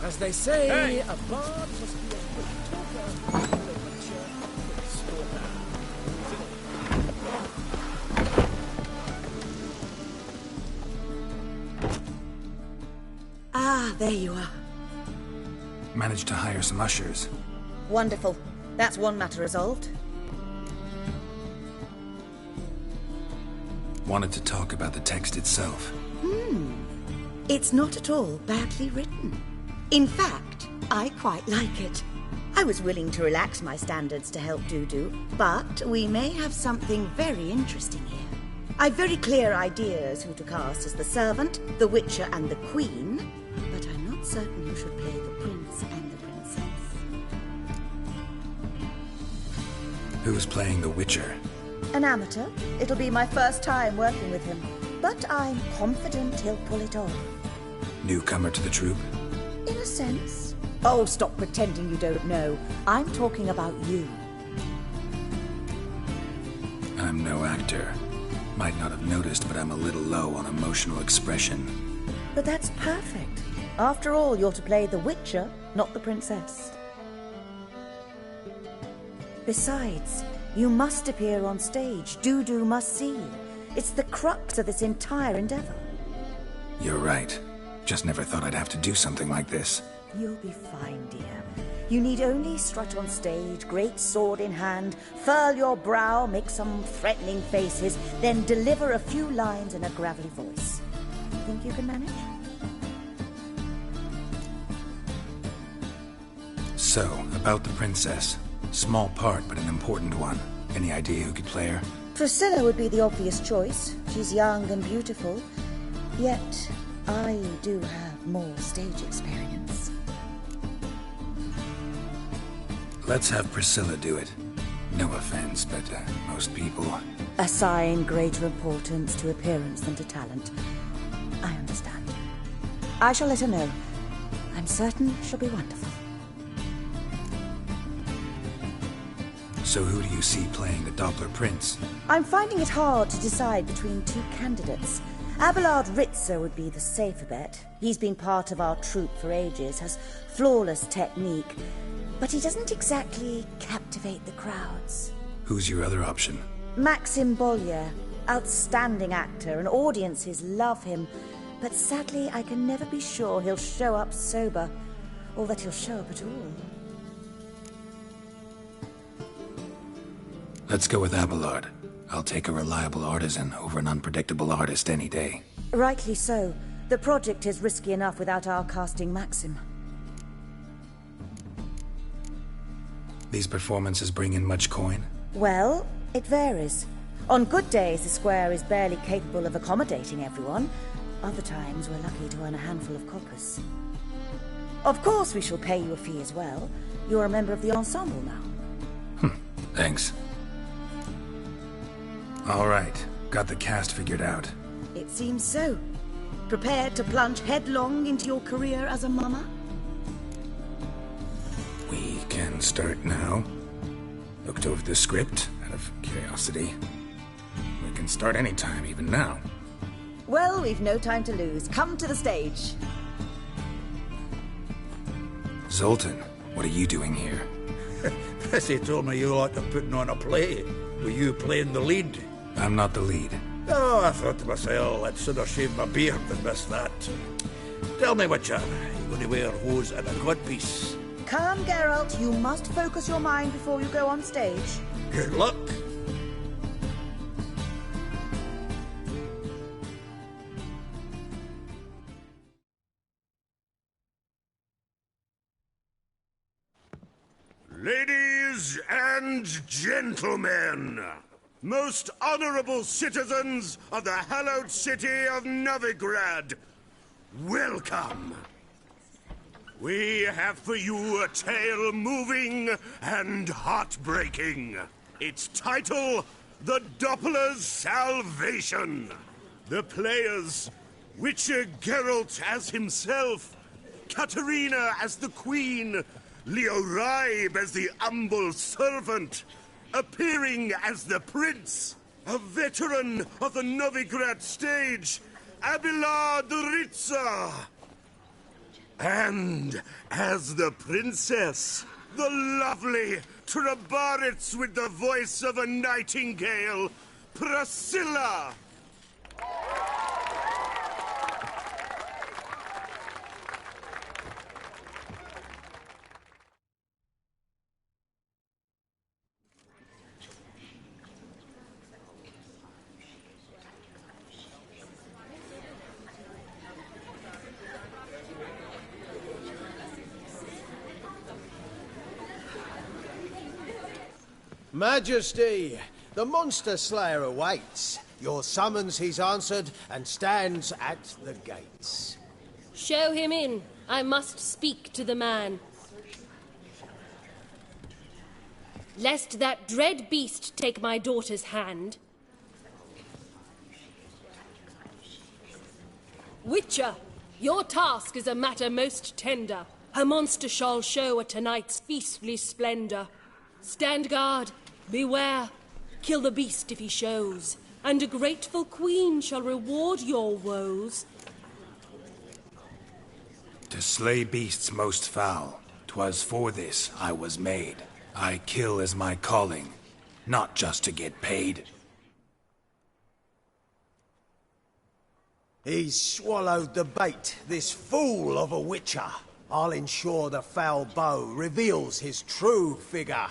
As they say, Hey! a bard must be a quick talker, and a witcher a quick stalker. Ah, there you are. Managed to hire some ushers. Wonderful. That's one matter resolved. Wanted to talk about the text itself. It's not at all badly written. In fact, I quite like it. I was willing to relax my standards to help Dudu, but we may have something very interesting here. I've very clear ideas who to cast as the servant, the witcher, and the queen, but I'm not certain who should play the prince and the princess. Who's playing the Witcher? An amateur. It'll be my first time working with him, but I'm confident he'll pull it off. Newcomer to the troupe? In a sense. Oh, stop pretending you don't know. I'm talking about you. I'm no actor. Might not have noticed, but I'm a little low on emotional expression. But that's perfect. After all, you're to play the Witcher, not the princess. Besides, you must appear on stage. Dudu must see you. It's the crux of this entire endeavor. You're right. Just never thought I'd have to do something like this. You'll be fine, dear. You need only strut on stage, great sword in hand, furl your brow, make some threatening faces, then deliver a few lines in a gravelly voice. Think you can manage? So, about the princess. Small part, but an important one. Any idea who could play her? Priscilla would be the obvious choice. She's young and beautiful. Yet, I do have more stage experience. Let's have Priscilla do it. No offense, but most people... Assign greater importance to appearance than to talent. I understand. I shall let her know. I'm certain she'll be wonderful. So who do you see playing the Doppler Prince? I'm finding it hard to decide between two candidates. Abelard Ritzer would be the safer bet. He's been part of our troupe for ages, has flawless technique, but he doesn't exactly captivate the crowds. Who's your other option? Maxim Bollier, outstanding actor, and audiences love him, but sadly I can never be sure he'll show up sober, or that he'll show up at all. Let's go with Abelard. I'll take a reliable artisan over an unpredictable artist any day. Rightly so. The project is risky enough without our casting Maxim. These performances bring in much coin? Well, it varies. On good days, the square is barely capable of accommodating everyone. Other times, we're lucky to earn a handful of coppers. Of course, we shall pay you a fee as well. You're a member of the ensemble now. Thanks. All right, got the cast figured out. It seems so. Prepared to plunge headlong into your career as a mama? We can start now. Looked over the script out of curiosity. We can start anytime, even now. Well, we've no time to lose. Come to the stage. Zoltan, what are you doing here? Prissy told me you like to putting on a play. Were you playing the lead? I'm not the lead. Oh, I thought to myself, I'd sooner shave my beard than miss that. Tell me, Witcher, you going to wear hose and a codpiece? Come, Geralt. You must focus your mind before you go on stage. Good luck. Ladies and gentlemen, most honorable citizens of the hallowed city of Novigrad, welcome. We have for you a tale moving and heartbreaking. Its title, The Doppler's Salvation. The players, Witcher Geralt as himself, Katerina as the Queen, Leo Raib as the humble servant, appearing as the Prince, a veteran of the Novigrad stage, Abelard Ritza. And as the princess, the lovely Trabaritz with the voice of a nightingale, Priscilla. Majesty, the monster slayer awaits. Your summons he's answered and stands at the gates. Show him in. I must speak to the man. Lest that dread beast take my daughter's hand. Witcher, your task is a matter most tender. A monster shall show at tonight's feastly splendor. Stand guard, beware, kill the beast if he shows, and a grateful queen shall reward your woes. To slay beasts most foul, 'twas for this I was made. I kill as my calling, not just to get paid. He's swallowed the bait, this fool of a witcher. I'll ensure the foul bow reveals his true figure.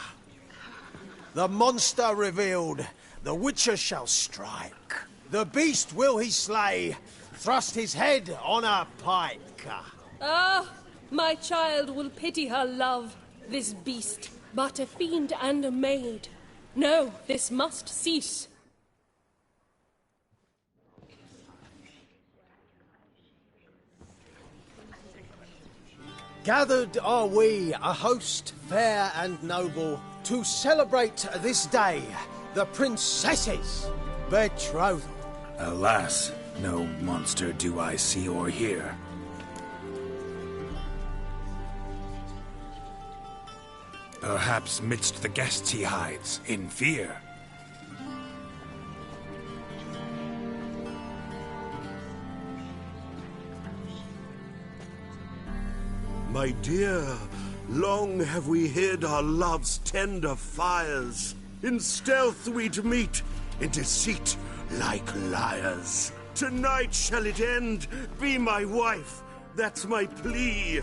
The monster revealed, the witcher shall strike. The beast will he slay, thrust his head on a pike. Ah, my child will pity her love, this beast, but a fiend and a maid. No, this must cease. Gathered are we, a host fair and noble, to celebrate this day, the princess's betrothal. Alas, no monster do I see or hear. Perhaps midst the guests he hides, in fear. My dear, long have we hid our love's tender fires. In stealth we'd meet, in deceit like liars. Tonight shall it end, be my wife, that's my plea.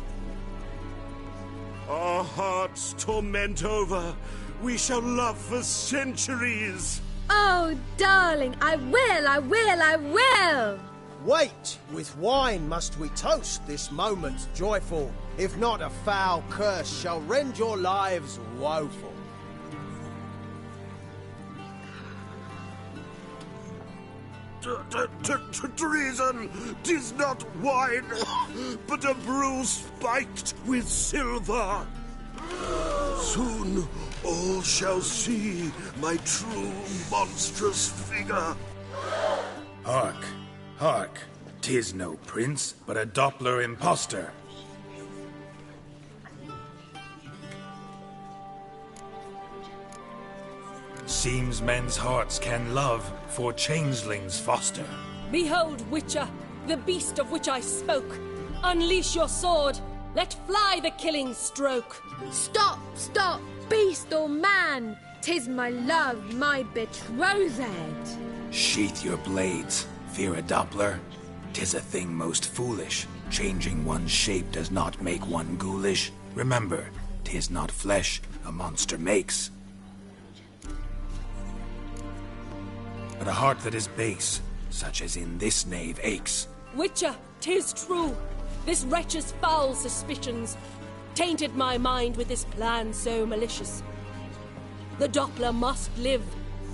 Our hearts torment over, we shall love for centuries. Oh, darling, I will! Wait, with wine must we toast this moment joyful. If not, a foul curse shall rend your lives woeful. Treason! 'Tis not wine, but a brew spiked with silver. Soon all shall see my true monstrous figure. Hark, hark, 'tis no prince, but a Doppler impostor. Seems men's hearts can love, for changelings foster. Behold, Witcher, the beast of which I spoke. Unleash your sword. Let fly the killing stroke. Stop, stop, beast or man. 'Tis my love, my betrothed. Sheath your blades, fear a Doppler. 'Tis a thing most foolish. Changing one's shape does not make one ghoulish. Remember, 'tis not flesh a monster makes, but a heart that is base, such as in this knave aches. Witcher, 'tis true. This wretch's foul suspicions tainted my mind with this plan so malicious. The Doppler must live.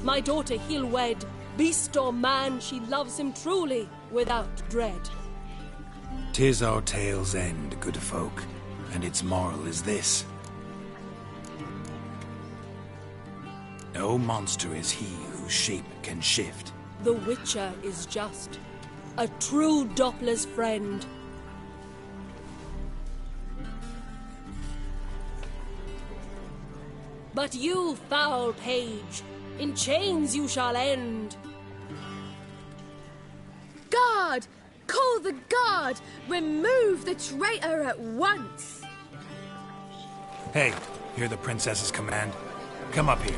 My daughter he'll wed. Beast or man, she loves him truly, without dread. 'Tis our tale's end, good folk, and its moral is this. No monster is he whose shape can shift. The Witcher is just a true Doppler's friend. But you, foul page, In chains you shall end. Guard! Call the guard! Remove the traitor at once! Hey, hear the princess's command? Come up here.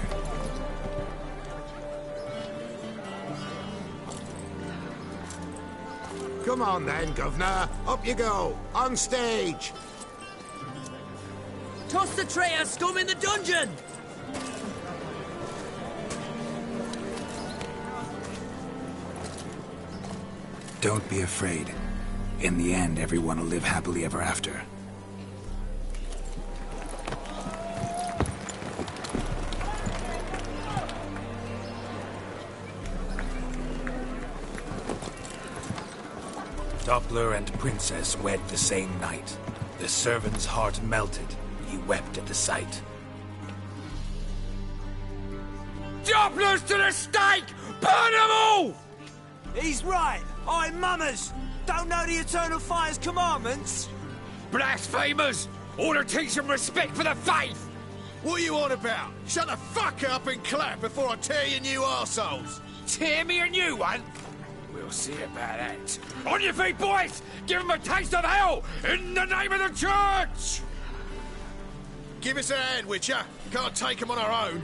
Come on then, Governor. Up you go. On stage. Toss the traitor scum in the dungeon! Don't be afraid. In the end, everyone will live happily ever after. Doppler and Princess wed the same night. The servant's heart melted. He wept at the sight. Doppler's to the stake! Burn them all! He's right. I'm mummers. Don't know the Eternal Fire's commandments. Blasphemers! Order teach them respect for the faith! What are you on about? Shut the fuck up and clap before I tear you new arseholes! Tear me a new one? We'll see about that. On your feet, boys! Give them a taste of hell in the name of the church! Give us a hand, Witcher. Can't take them on our own.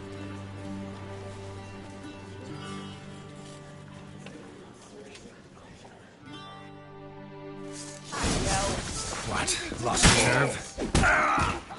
What? Lost your nerve?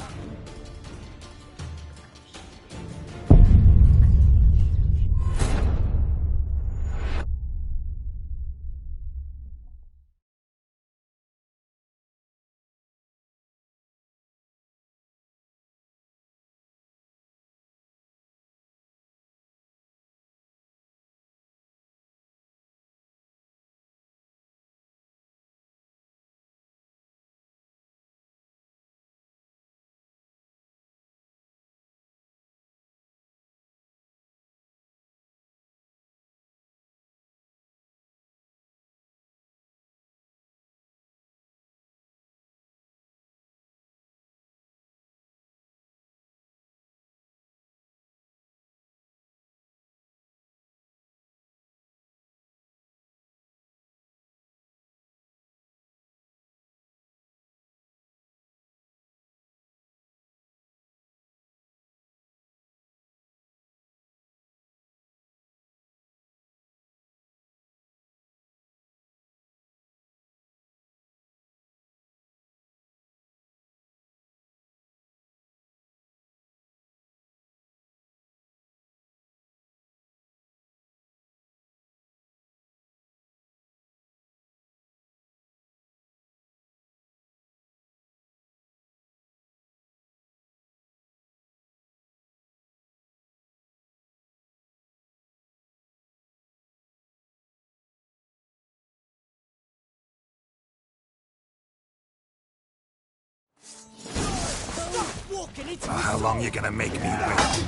Well, how long you gonna make me wait?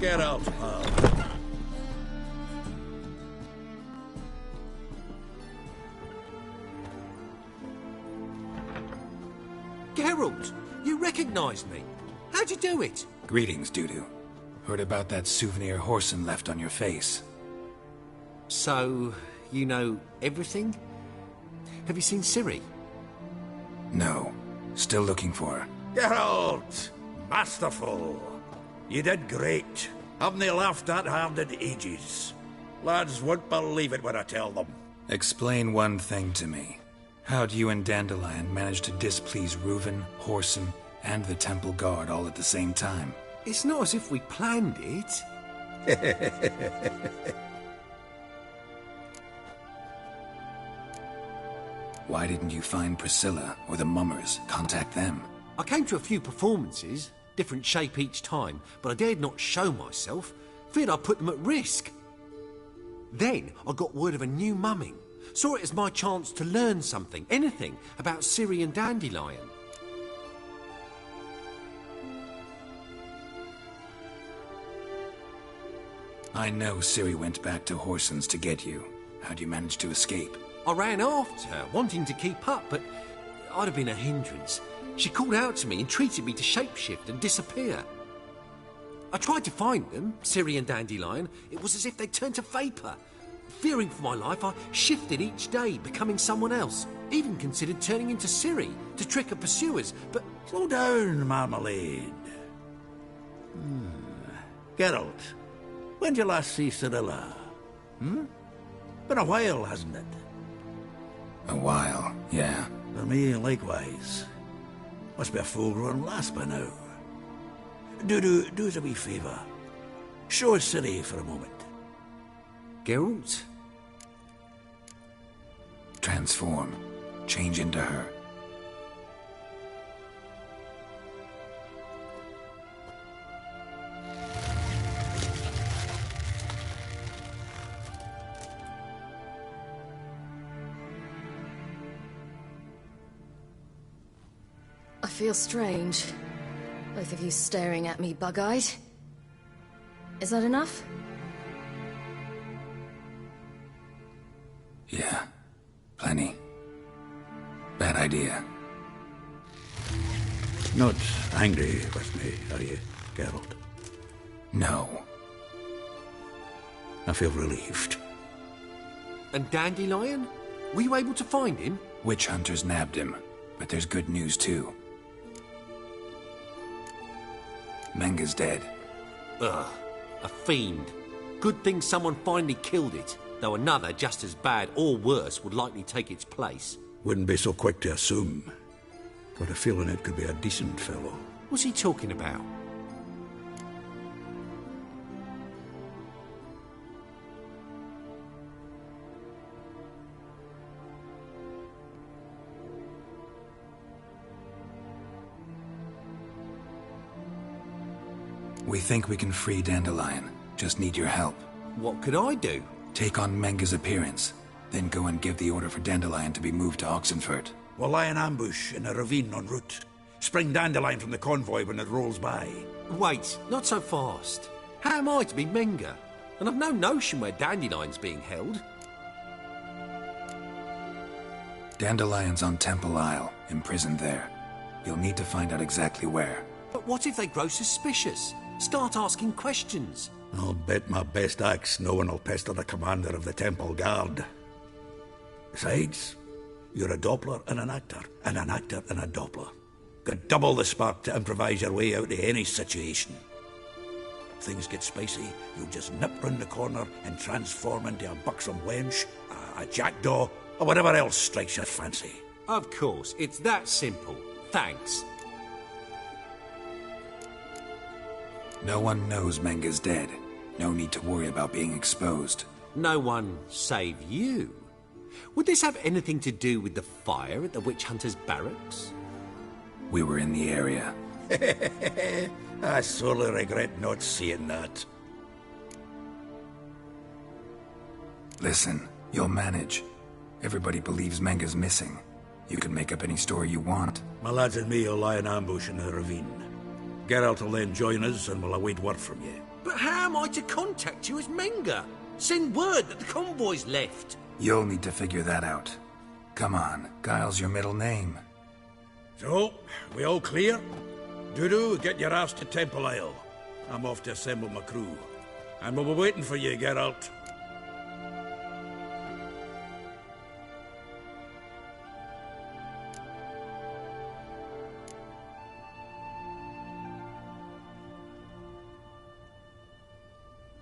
Get out, pal. Geralt, you recognise me. How'd you do it? Greetings, Dudu. Heard about that souvenir Whoreson left on your face. So, you know everything? Have you seen Ciri? No. Still looking for her. Geralt! Masterful! You did great. Haven't they laughed that hard in ages? Lads won't believe it when I tell them. Explain one thing to me. How'd you and Dandelion manage to displease Reuven, Whoreson, and the Temple Guard all at the same time? It's not as if we planned it. Why didn't you find Priscilla or the Mummers? Contact them. I came to a few performances, different shape each time, but I dared not show myself, feared I'd put them at risk. Then I got word of a new mumming. Saw it as my chance to learn something, anything, about Syrian dandelion. I know Ciri went back to Horson's to get you. How'd you manage to escape? I ran after her, wanting to keep up, but I'd have been a hindrance. She called out to me, entreated me to shapeshift and disappear. I tried to find them, Ciri and Dandelion. It was as if they'd turned to vapour. Fearing for my life, I shifted each day, becoming someone else. Even considered turning into Ciri to trick her pursuers, but... Slow down, Marmalade. Geralt, when did you last see Cirilla? Been a while, hasn't it? A while, yeah. For me, likewise. Must be a full-grown lass by now. Do us a wee favour. Show us Ciri for a moment. Geralt? Transform. Change into her. I feel strange. Both of you staring at me bug-eyed. Is that enough? Yeah. Plenty. Bad idea. Not angry with me, are you, Geralt? No. I feel relieved. And Dandelion? Were you able to find him? Witch hunters nabbed him, but there's good news too. Menga's dead. Ugh, a fiend. Good thing someone finally killed it, though another just as bad or worse would likely take its place. Wouldn't be so quick to assume. Got a feeling it could be a decent fellow. What's he talking about? We think we can free Dandelion. Just need your help. What could I do? Take on Menga's appearance, then go and give the order for Dandelion to be moved to Oxenfurt. We'll lie in ambush in a ravine en route. Spring Dandelion from the convoy when it rolls by. Wait, not so fast. How am I to be Menga? And I've no notion where Dandelion's being held. Dandelion's on Temple Isle, imprisoned there. You'll need to find out exactly where. But what if they grow suspicious? Start asking questions. I'll bet my best axe no one will pester the commander of the Temple Guard. Besides, you're a Doppler and an actor and a Doppler. Got double the spark to improvise your way out of any situation. If things get spicy, you'll just nip round the corner and transform into a buxom wench, a jackdaw, or whatever else strikes your fancy. Of course, it's that simple. Thanks. No one knows Menga's dead. No need to worry about being exposed. No one save you. Would this have anything to do with the fire at the witch hunters' barracks? We were in the area. I sorely regret not seeing that. Listen, you'll manage. Everybody believes Menga's missing. You can make up any story you want. My lads and me will lie in ambush in the ravine. Geralt will then join us and we'll await word from you. But how am I to contact you as Menga? Send word that the convoy's left. You'll need to figure that out. Come on, Guile's your middle name. So, we all clear? Dudu, get your ass to Temple Isle. I'm off to assemble my crew. And we'll be waiting for you, Geralt.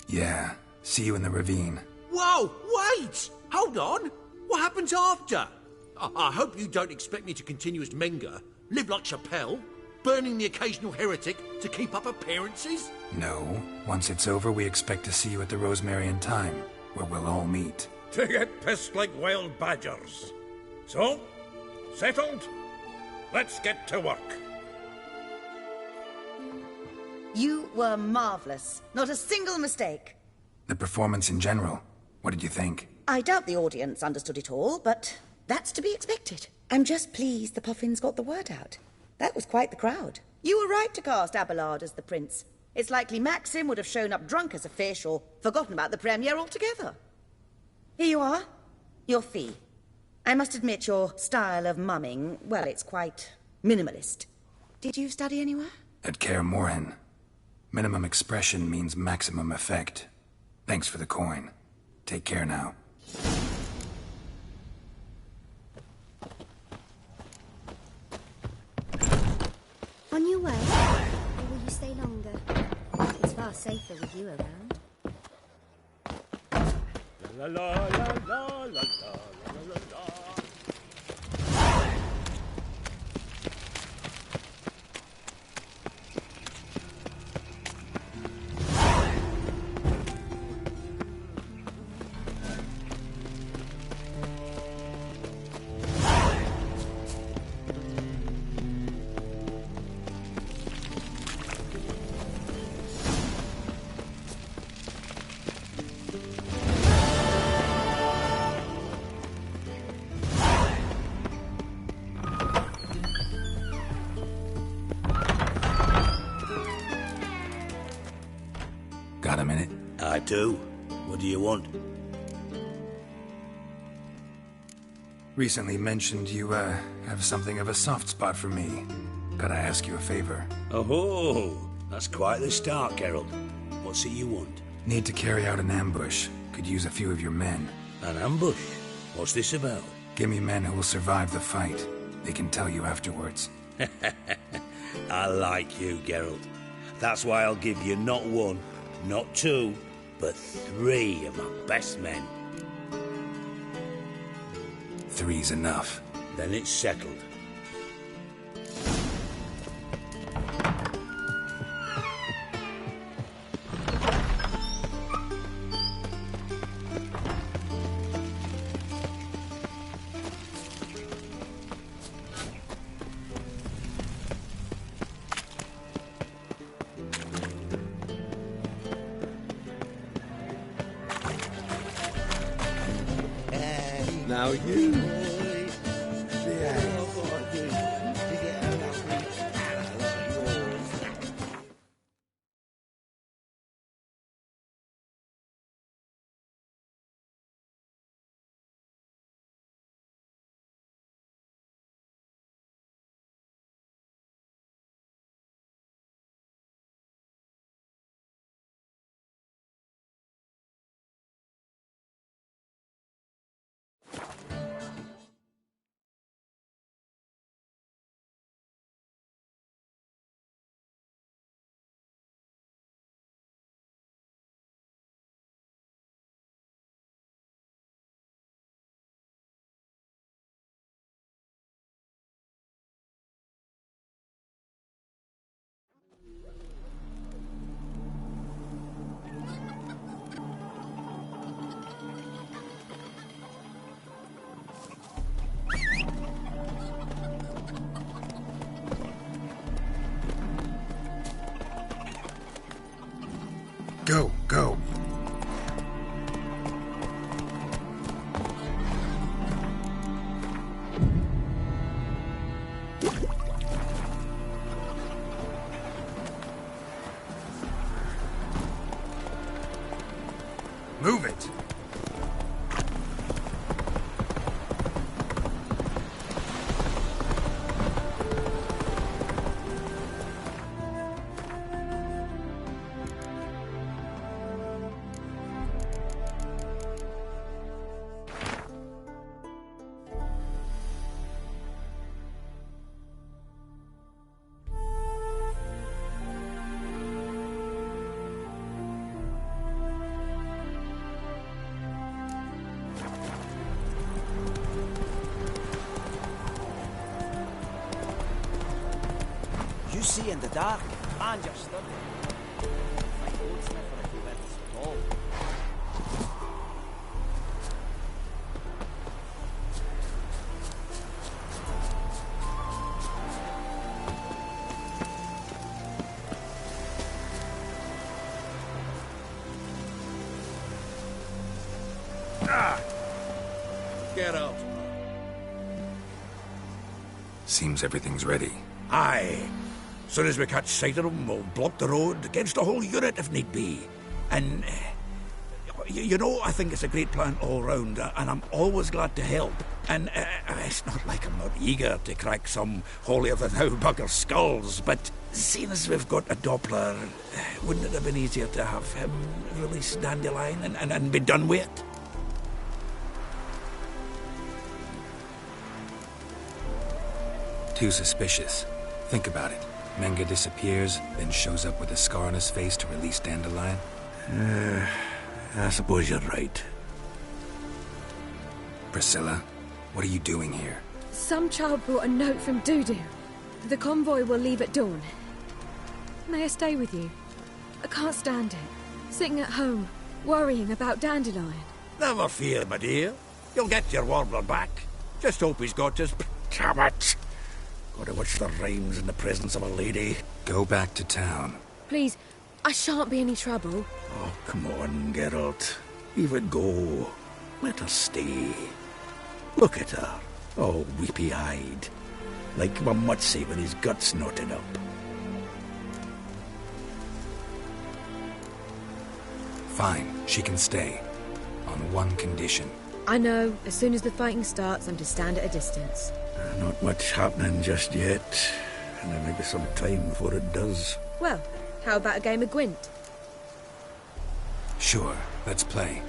Yeah, see you in the ravine. Whoa, wait! Hold on! What happens after? I hope you don't expect me to continue as Menga, live like Chappelle. burning the occasional heretic to keep up appearances? No. Once it's over, we expect to see you at the Rosemary and Thyme, where we'll all meet. To get pissed like wild badgers. So, settled? Let's get to work. You were marvellous. Not a single mistake. The performance in general, what did you think? I doubt the audience understood it all, but that's to be expected. I'm just pleased the Puffins got the word out. That was quite the crowd. You were right to cast Abelard as the prince. It's likely Maxim would have shown up drunk as a fish or forgotten about the premiere altogether. Here you are. Your fee. I must admit your style of mumming, well, it's quite minimalist. Did you study anywhere? At Kaer Morhen. Minimum expression means maximum effect. Thanks for the coin. Take care now. On your way? Or will you stay longer? It's far safer with you around. La la la la la la la la la. Got a minute? I do. What do you want? Recently mentioned you, have something of a soft spot for me. Gotta ask you a favor. Oh, that's quite the start, Geralt. What's it you want? Need to carry out an ambush. Could use a few of your men. An ambush? What's this about? Give me men who will survive the fight. They can tell you afterwards. I like you, Geralt. That's why I'll give you not one, not two, but 3 of my best men. 3's enough. Then it's settled. Now you. Go, go. Move it. You see in the dark. Mind your study. Fight goldsmith for a few minutes at all. Get out. Seems everything's ready. Aye. Soon as we catch sight of them, we'll block the road against the whole unit if need be. And, you know, I think it's a great plan all round, and I'm always glad to help. And it's not like I'm not eager to crack some holier-than-thou bugger's skulls, but seeing as we've got a Doppler, wouldn't it have been easier to have him release Dandelion and be done with it? Too suspicious. Think about it. Menga disappears, then shows up with a scar on his face to release Dandelion. I suppose you're right. Priscilla, what are you doing here? Some child brought a note from Dudu. The convoy will leave at dawn. May I stay with you? I can't stand it. Sitting at home, worrying about Dandelion. Never fear, my dear. You'll get your warbler back. Just hope he's got his... Damn it! Gotta watch the rhymes in the presence of a lady. Go back to town. Please, I shan't be any trouble. Oh, come on, Geralt. Leave it go. Let her stay. Look at her, all weepy-eyed. Like a mutsy with his guts knotted up. Fine, she can stay. On one condition. I know, as soon as the fighting starts, I'm to stand at a distance. Not much happening just yet. And there may be some time before it does. Well, how about a game of Gwent? Sure, let's play.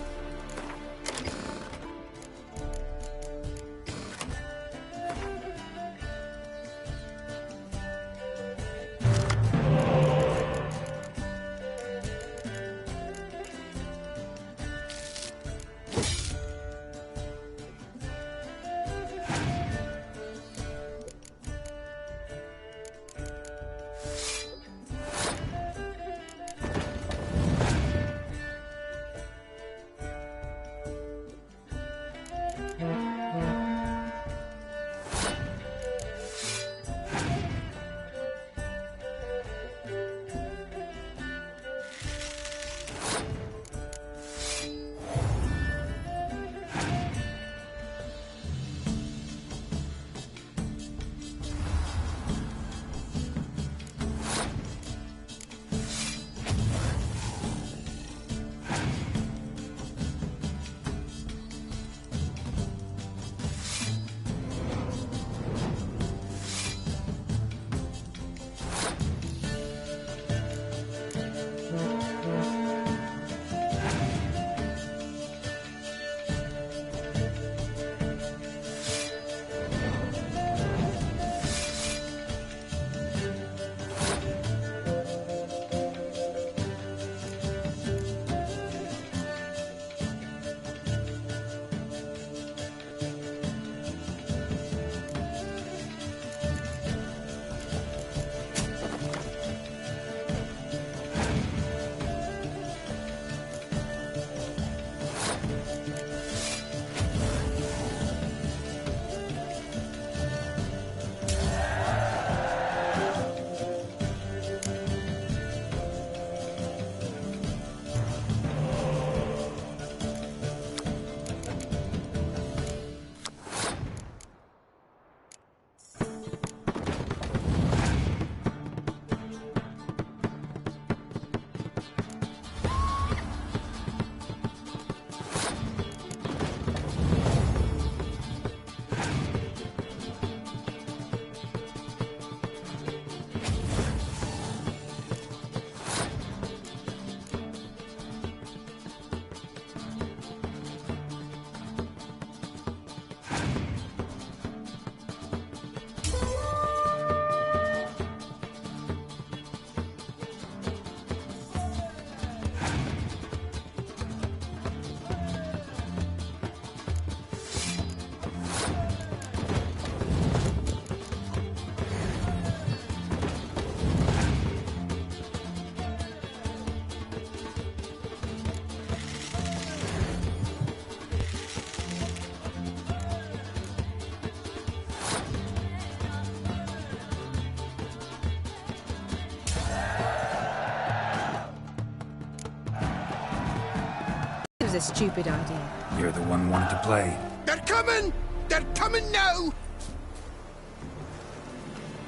was a stupid idea. You're the one wanted to play. They're coming! They're coming now!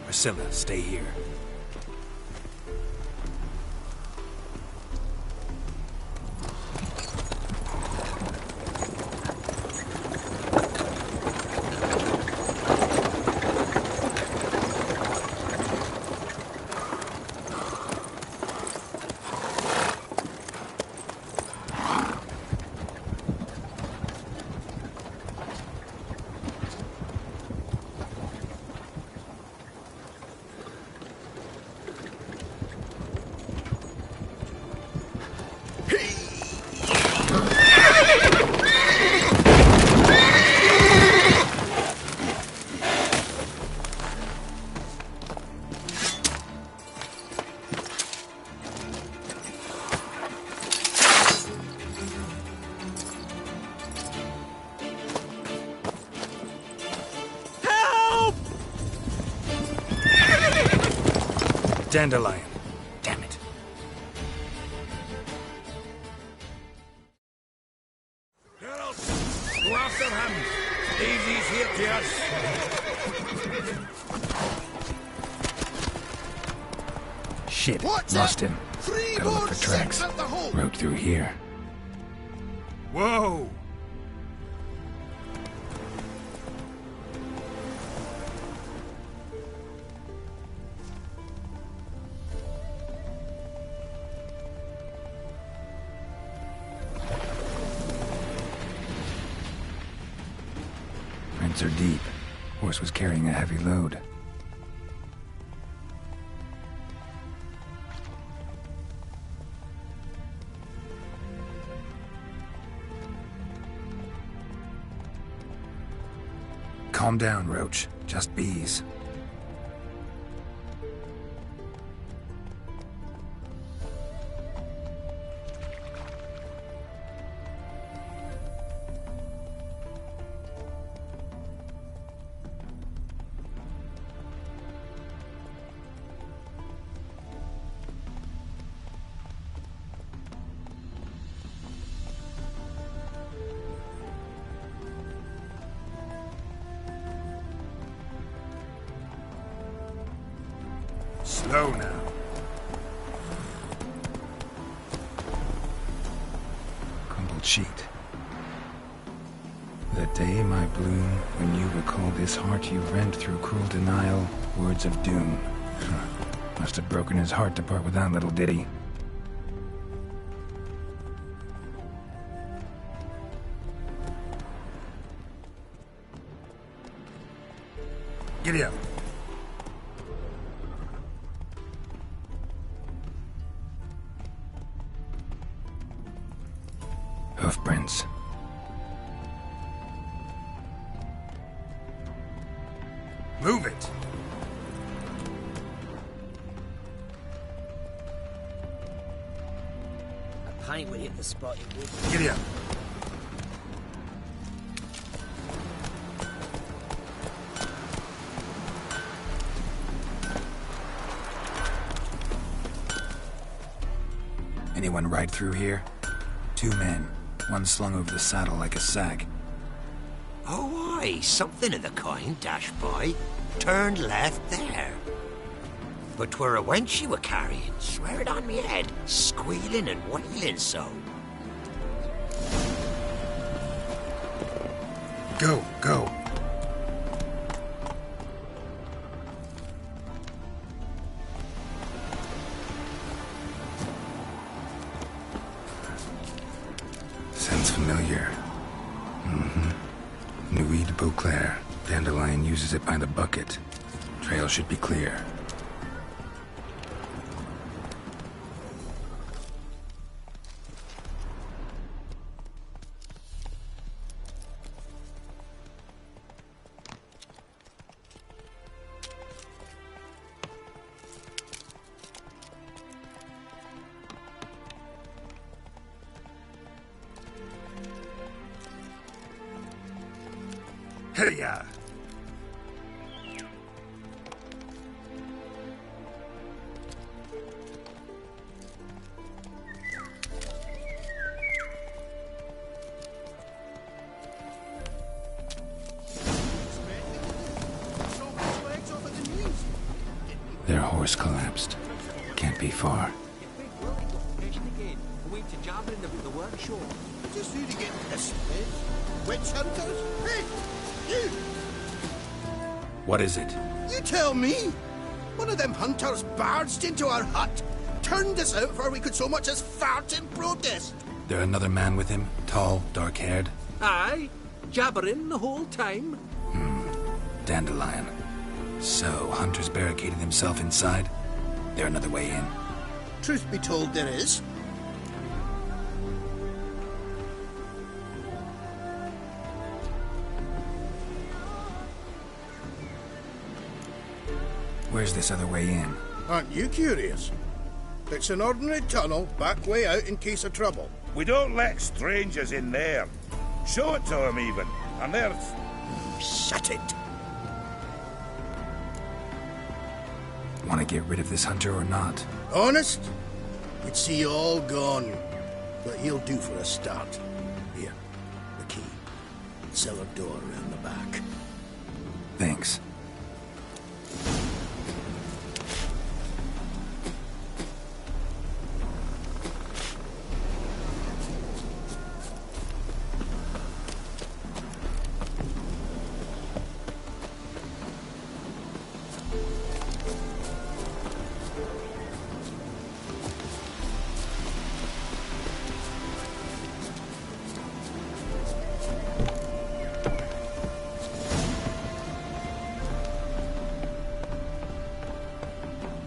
Priscilla, stay here. Dandelion. Damn it. Girls, go after him. Daisy's here to us. Shit. What's Lost it? him. 3 Gotta look more for tracks. sets at the hole. Road through here. Whoa! Prints are deep. Horse was carrying a heavy load. Calm down, Roach. Just bees. Slow now. Crumpled sheet. The day, my bloom, when you recall this heart you rent through cruel denial, words of doom. Must have broken his heart to part with that little ditty. Giddy up. Hoofprints. Move it. A paint would hit the spot it would. Giddy up. Anyone ride through here? 2 men. One slung over the saddle like a sack. Oh, aye, something of the kind, dash boy. Turned left there. But 'twere a wench you were carrying, swear it on me head, squealing and wailing so. Go, go. Sounds familiar. Nuit de Beauclair. Dandelion uses it by the bucket. Trail should be clear. Hey-ya! horse collapsed. Can't be far. Just really getting desperate. Witch hunters? Hey, you! What is it? You tell me! One of them hunters barged into our hut, turned us out before we could so much as fart in protest. There another man with him? Tall, dark-haired? Aye, jabbering the whole time. Dandelion. So, Hunter's barricaded himself inside? There another way in? Truth be told, there is. Where's this other way in? Aren't you curious? It's an ordinary tunnel, back way out in case of trouble. We don't let strangers in there. Show it to them, even. And there's... Shut it! Want to get rid of this hunter or not? Honest? We'd see you all gone. But he'll do for a start. Here, the key. Cellar door around the back. Thanks.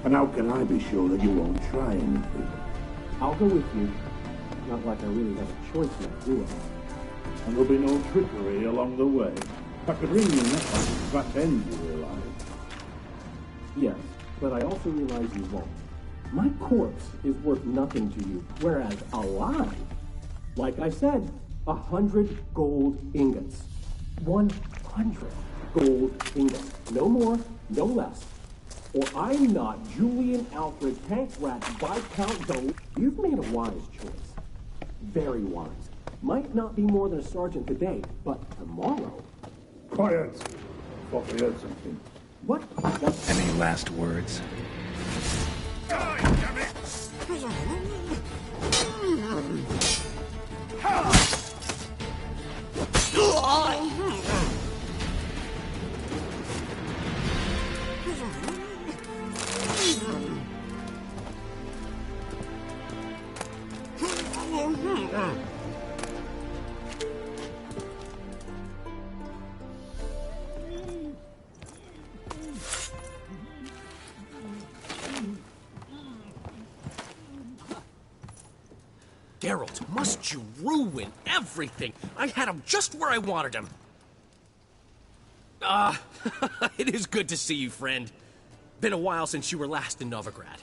And how can I be sure that you won't try anything? I'll go with you. Not like I really have a choice now, do I? And there'll be no trickery along the way. I could ring you neck like a fat end, you realize. Yes, but I also realize you won't. My corpse is worth nothing to you, whereas alive, like I said, 100 gold ingots. 100 gold ingots. No more, no less. Or I'm not Julian Alfred Tank Rat Viscount Doe. You've made a wise choice. Very wise. Might not be more than a sergeant today, but tomorrow... Quiet! Thought we heard something. What? Any last words? Die, damn it! Geralt, must you ruin everything? I had him just where I wanted him. It is good to see you, friend. Been a while since you were last in Novigrad.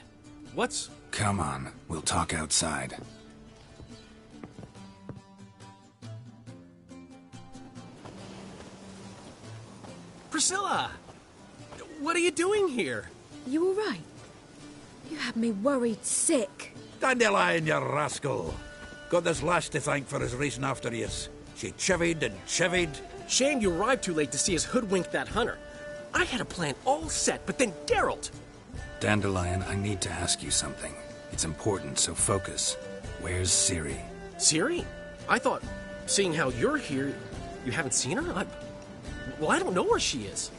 What's... Come on, we'll talk outside. Priscilla! What are you doing here? You all right? You had me worried sick. Dandelion, you rascal. Got this lass to thank for his racing after yous. She chivied and chivied. Shame you arrived too late to see us hoodwink that hunter. I had a plan all set, but then Geralt... Dandelion, I need to ask you something. It's important, so focus. Where's Ciri? Ciri? I thought, seeing how you're here, you haven't seen her? Well, I don't know where she is.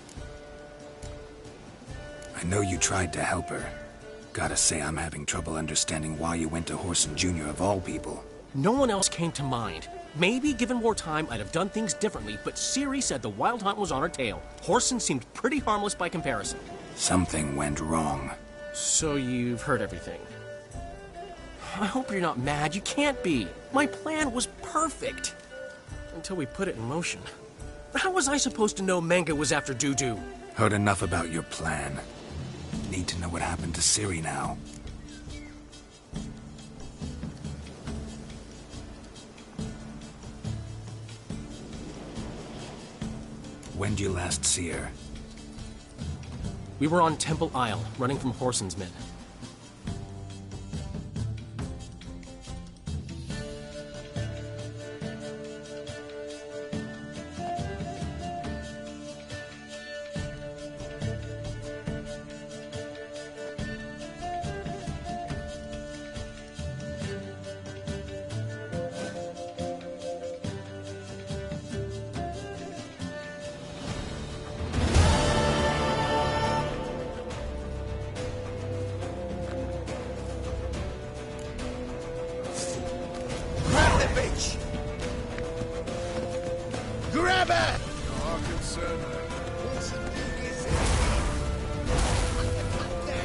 I know you tried to help her. Gotta say, I'm having trouble understanding why you went to Whoreson Jr. of all people. No one else came to mind. Maybe, given more time, I'd have done things differently, but Ciri said the Wild Hunt was on her tail. Whoreson seemed pretty harmless by comparison. Something went wrong. So you've heard everything. I hope you're not mad. You can't be. My plan was perfect. Until we put it in motion. How was I supposed to know Menga was after Dudu? Heard enough about your plan. Need to know what happened to Ciri now. When did you last see her? We were on Temple Isle, running from Whoreson's men.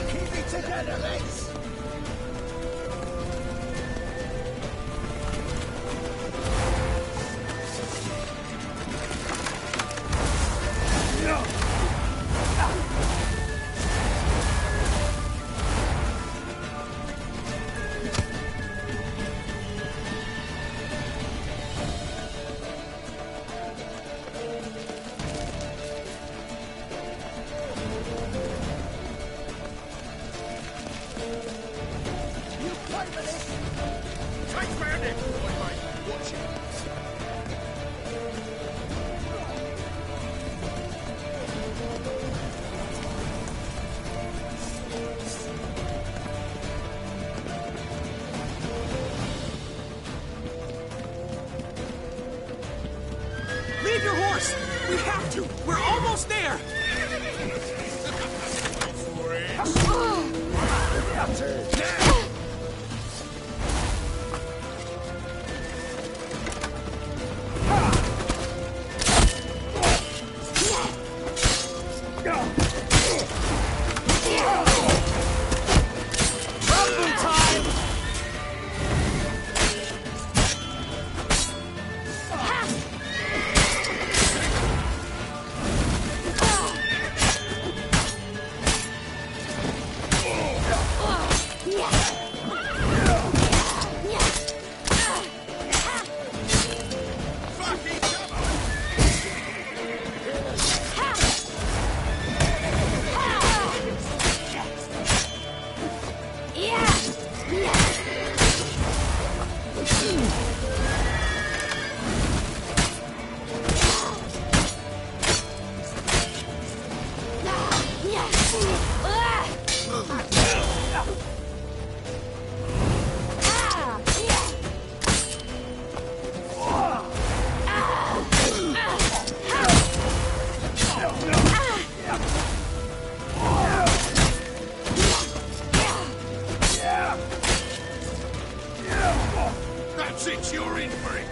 Keep it together, lads! Leave your horse! We have to! We're almost there! Rumble time! That's it, you're in for it!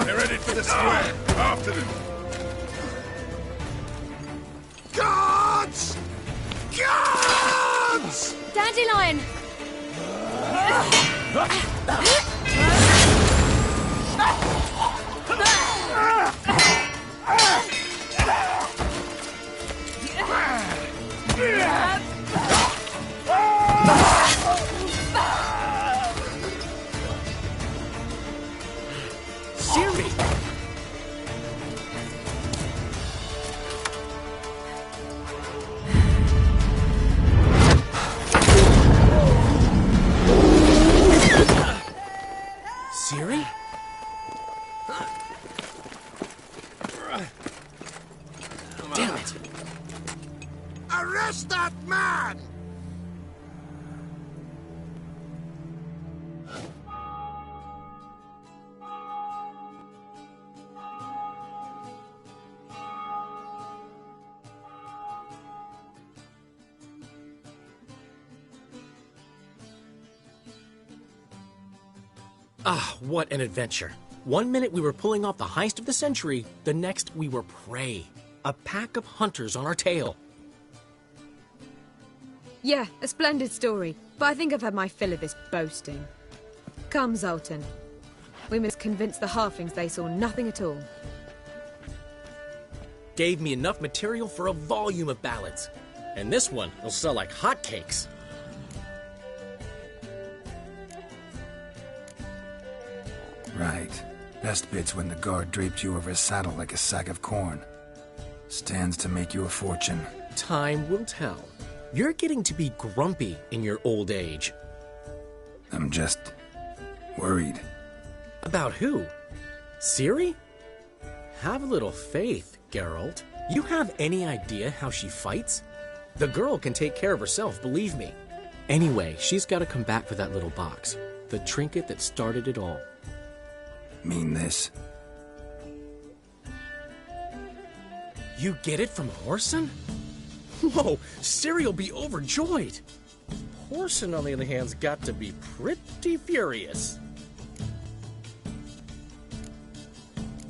They're headed for the square. After them. Guards! Guards! Dandelion! Siri! Siri? Damn it! Arrest that man! Ah, what an adventure. One minute we were pulling off the heist of the century, the next we were prey. A pack of hunters on our tail. Yeah, a splendid story, but I think I've had my fill of this boasting. Come, Zoltan. We must convince the halflings they saw nothing at all. gave me enough material for a volume of ballads. And this one will sell like hotcakes. Right. Best bit's when the guard draped you over his saddle like a sack of corn. Stands to make you a fortune. Time will tell. You're getting to be grumpy in your old age. I'm just worried. About who? Ciri? Have a little faith, Geralt. You have any idea how she fights? The girl can take care of herself, believe me. Anyway, she's got to come back for that little box. The trinket that started it all. Mean this? You get it from Whoreson? Whoa, Ciri'll be overjoyed. Whoreson, on the other hand, has got to be pretty furious.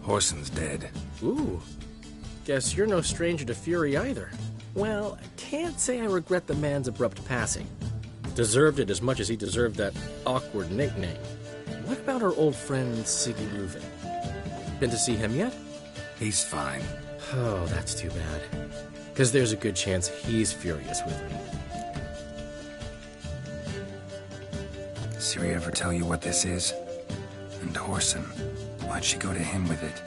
Whoreson's dead. Ooh, guess you're no stranger to fury either. Well, I can't say I regret the man's abrupt passing. Deserved it as much as he deserved that awkward nickname. What about our old friend Siggy Reuven? Been to see him yet? He's fine. Oh, that's too bad. Because there's a good chance he's furious with me. Ciri ever tell you what this is? And Whoreson, why'd she go to him with it?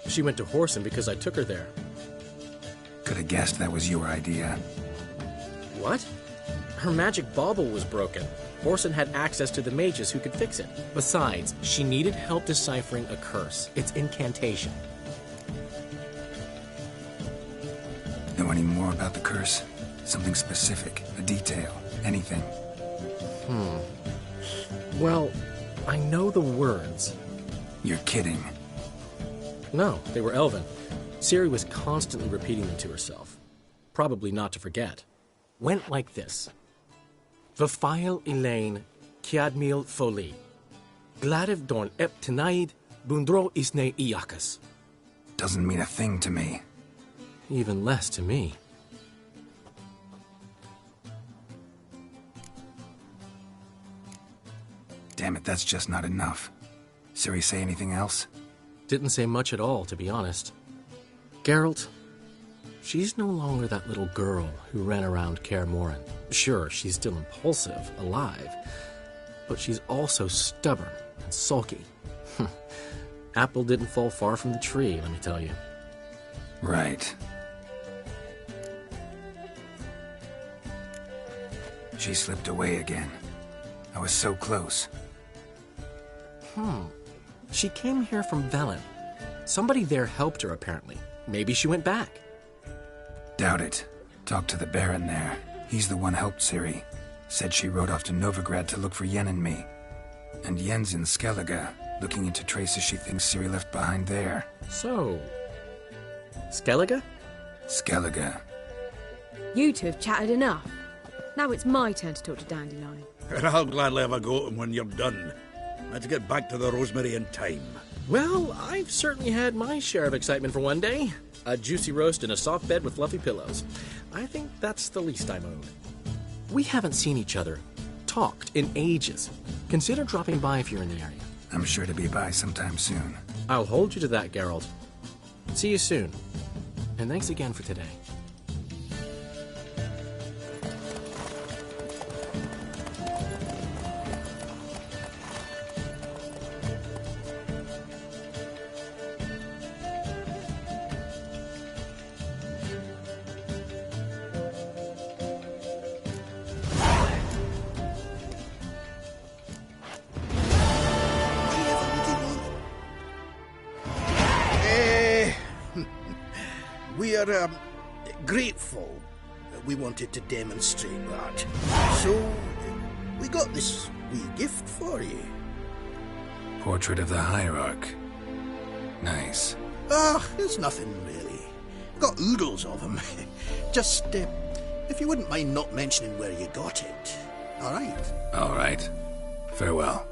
She went to Whoreson because I took her there. Could have guessed that was your idea. What? Her magic bauble was broken. Whoreson had access to the mages who could fix it. Besides, she needed help deciphering a curse. It's incantation. Know any more about the curse? Something specific, a detail, anything? Well, I know the words. You're kidding. No, they were Elven. Ciri was constantly repeating them to herself. Probably not to forget. Went like this. Vafile Elaine, Kiadmil Foli. Gladiv Dorn Ep Tenaid, Bundro Isne Iakas. Doesn't mean a thing to me. Even less to me. Damn it, that's just not enough. Ciri say anything else? Didn't say much at all, to be honest. Geralt, she's no longer that little girl who ran around Kaer Morhen. Sure, she's still impulsive, alive, but she's also stubborn and sulky. Apple didn't fall far from the tree, let me tell you. Right. She slipped away again. I was so close. She came here from Velen. Somebody there helped her, apparently. Maybe she went back. Doubt it. Talked to the Baron there. He's the one helped Ciri. Said she rode off to Novigrad to look for Yen and me. And Yen's in Skellige, looking into traces she thinks Ciri left behind there. So... Skellige? Skellige. You two have chatted enough. Now it's my turn to talk to Dandelion. And I'll gladly have a go at him when you're done. Let's get back to the Rosemary in time. Well, I've certainly had my share of excitement for one day. A juicy roast in a soft bed with fluffy pillows. I think that's the least I'm owed. We haven't seen each other, talked in ages. Consider dropping by if you're in the area. I'm sure to be by sometime soon. I'll hold you to that, Geralt. See you soon. And thanks again for today. We are grateful that we wanted to demonstrate that. So, we got this wee gift for you. Portrait of the Hierarch. Nice. It's nothing really. Got oodles of them. Just, if you wouldn't mind not mentioning where you got it. All right? All right. Farewell.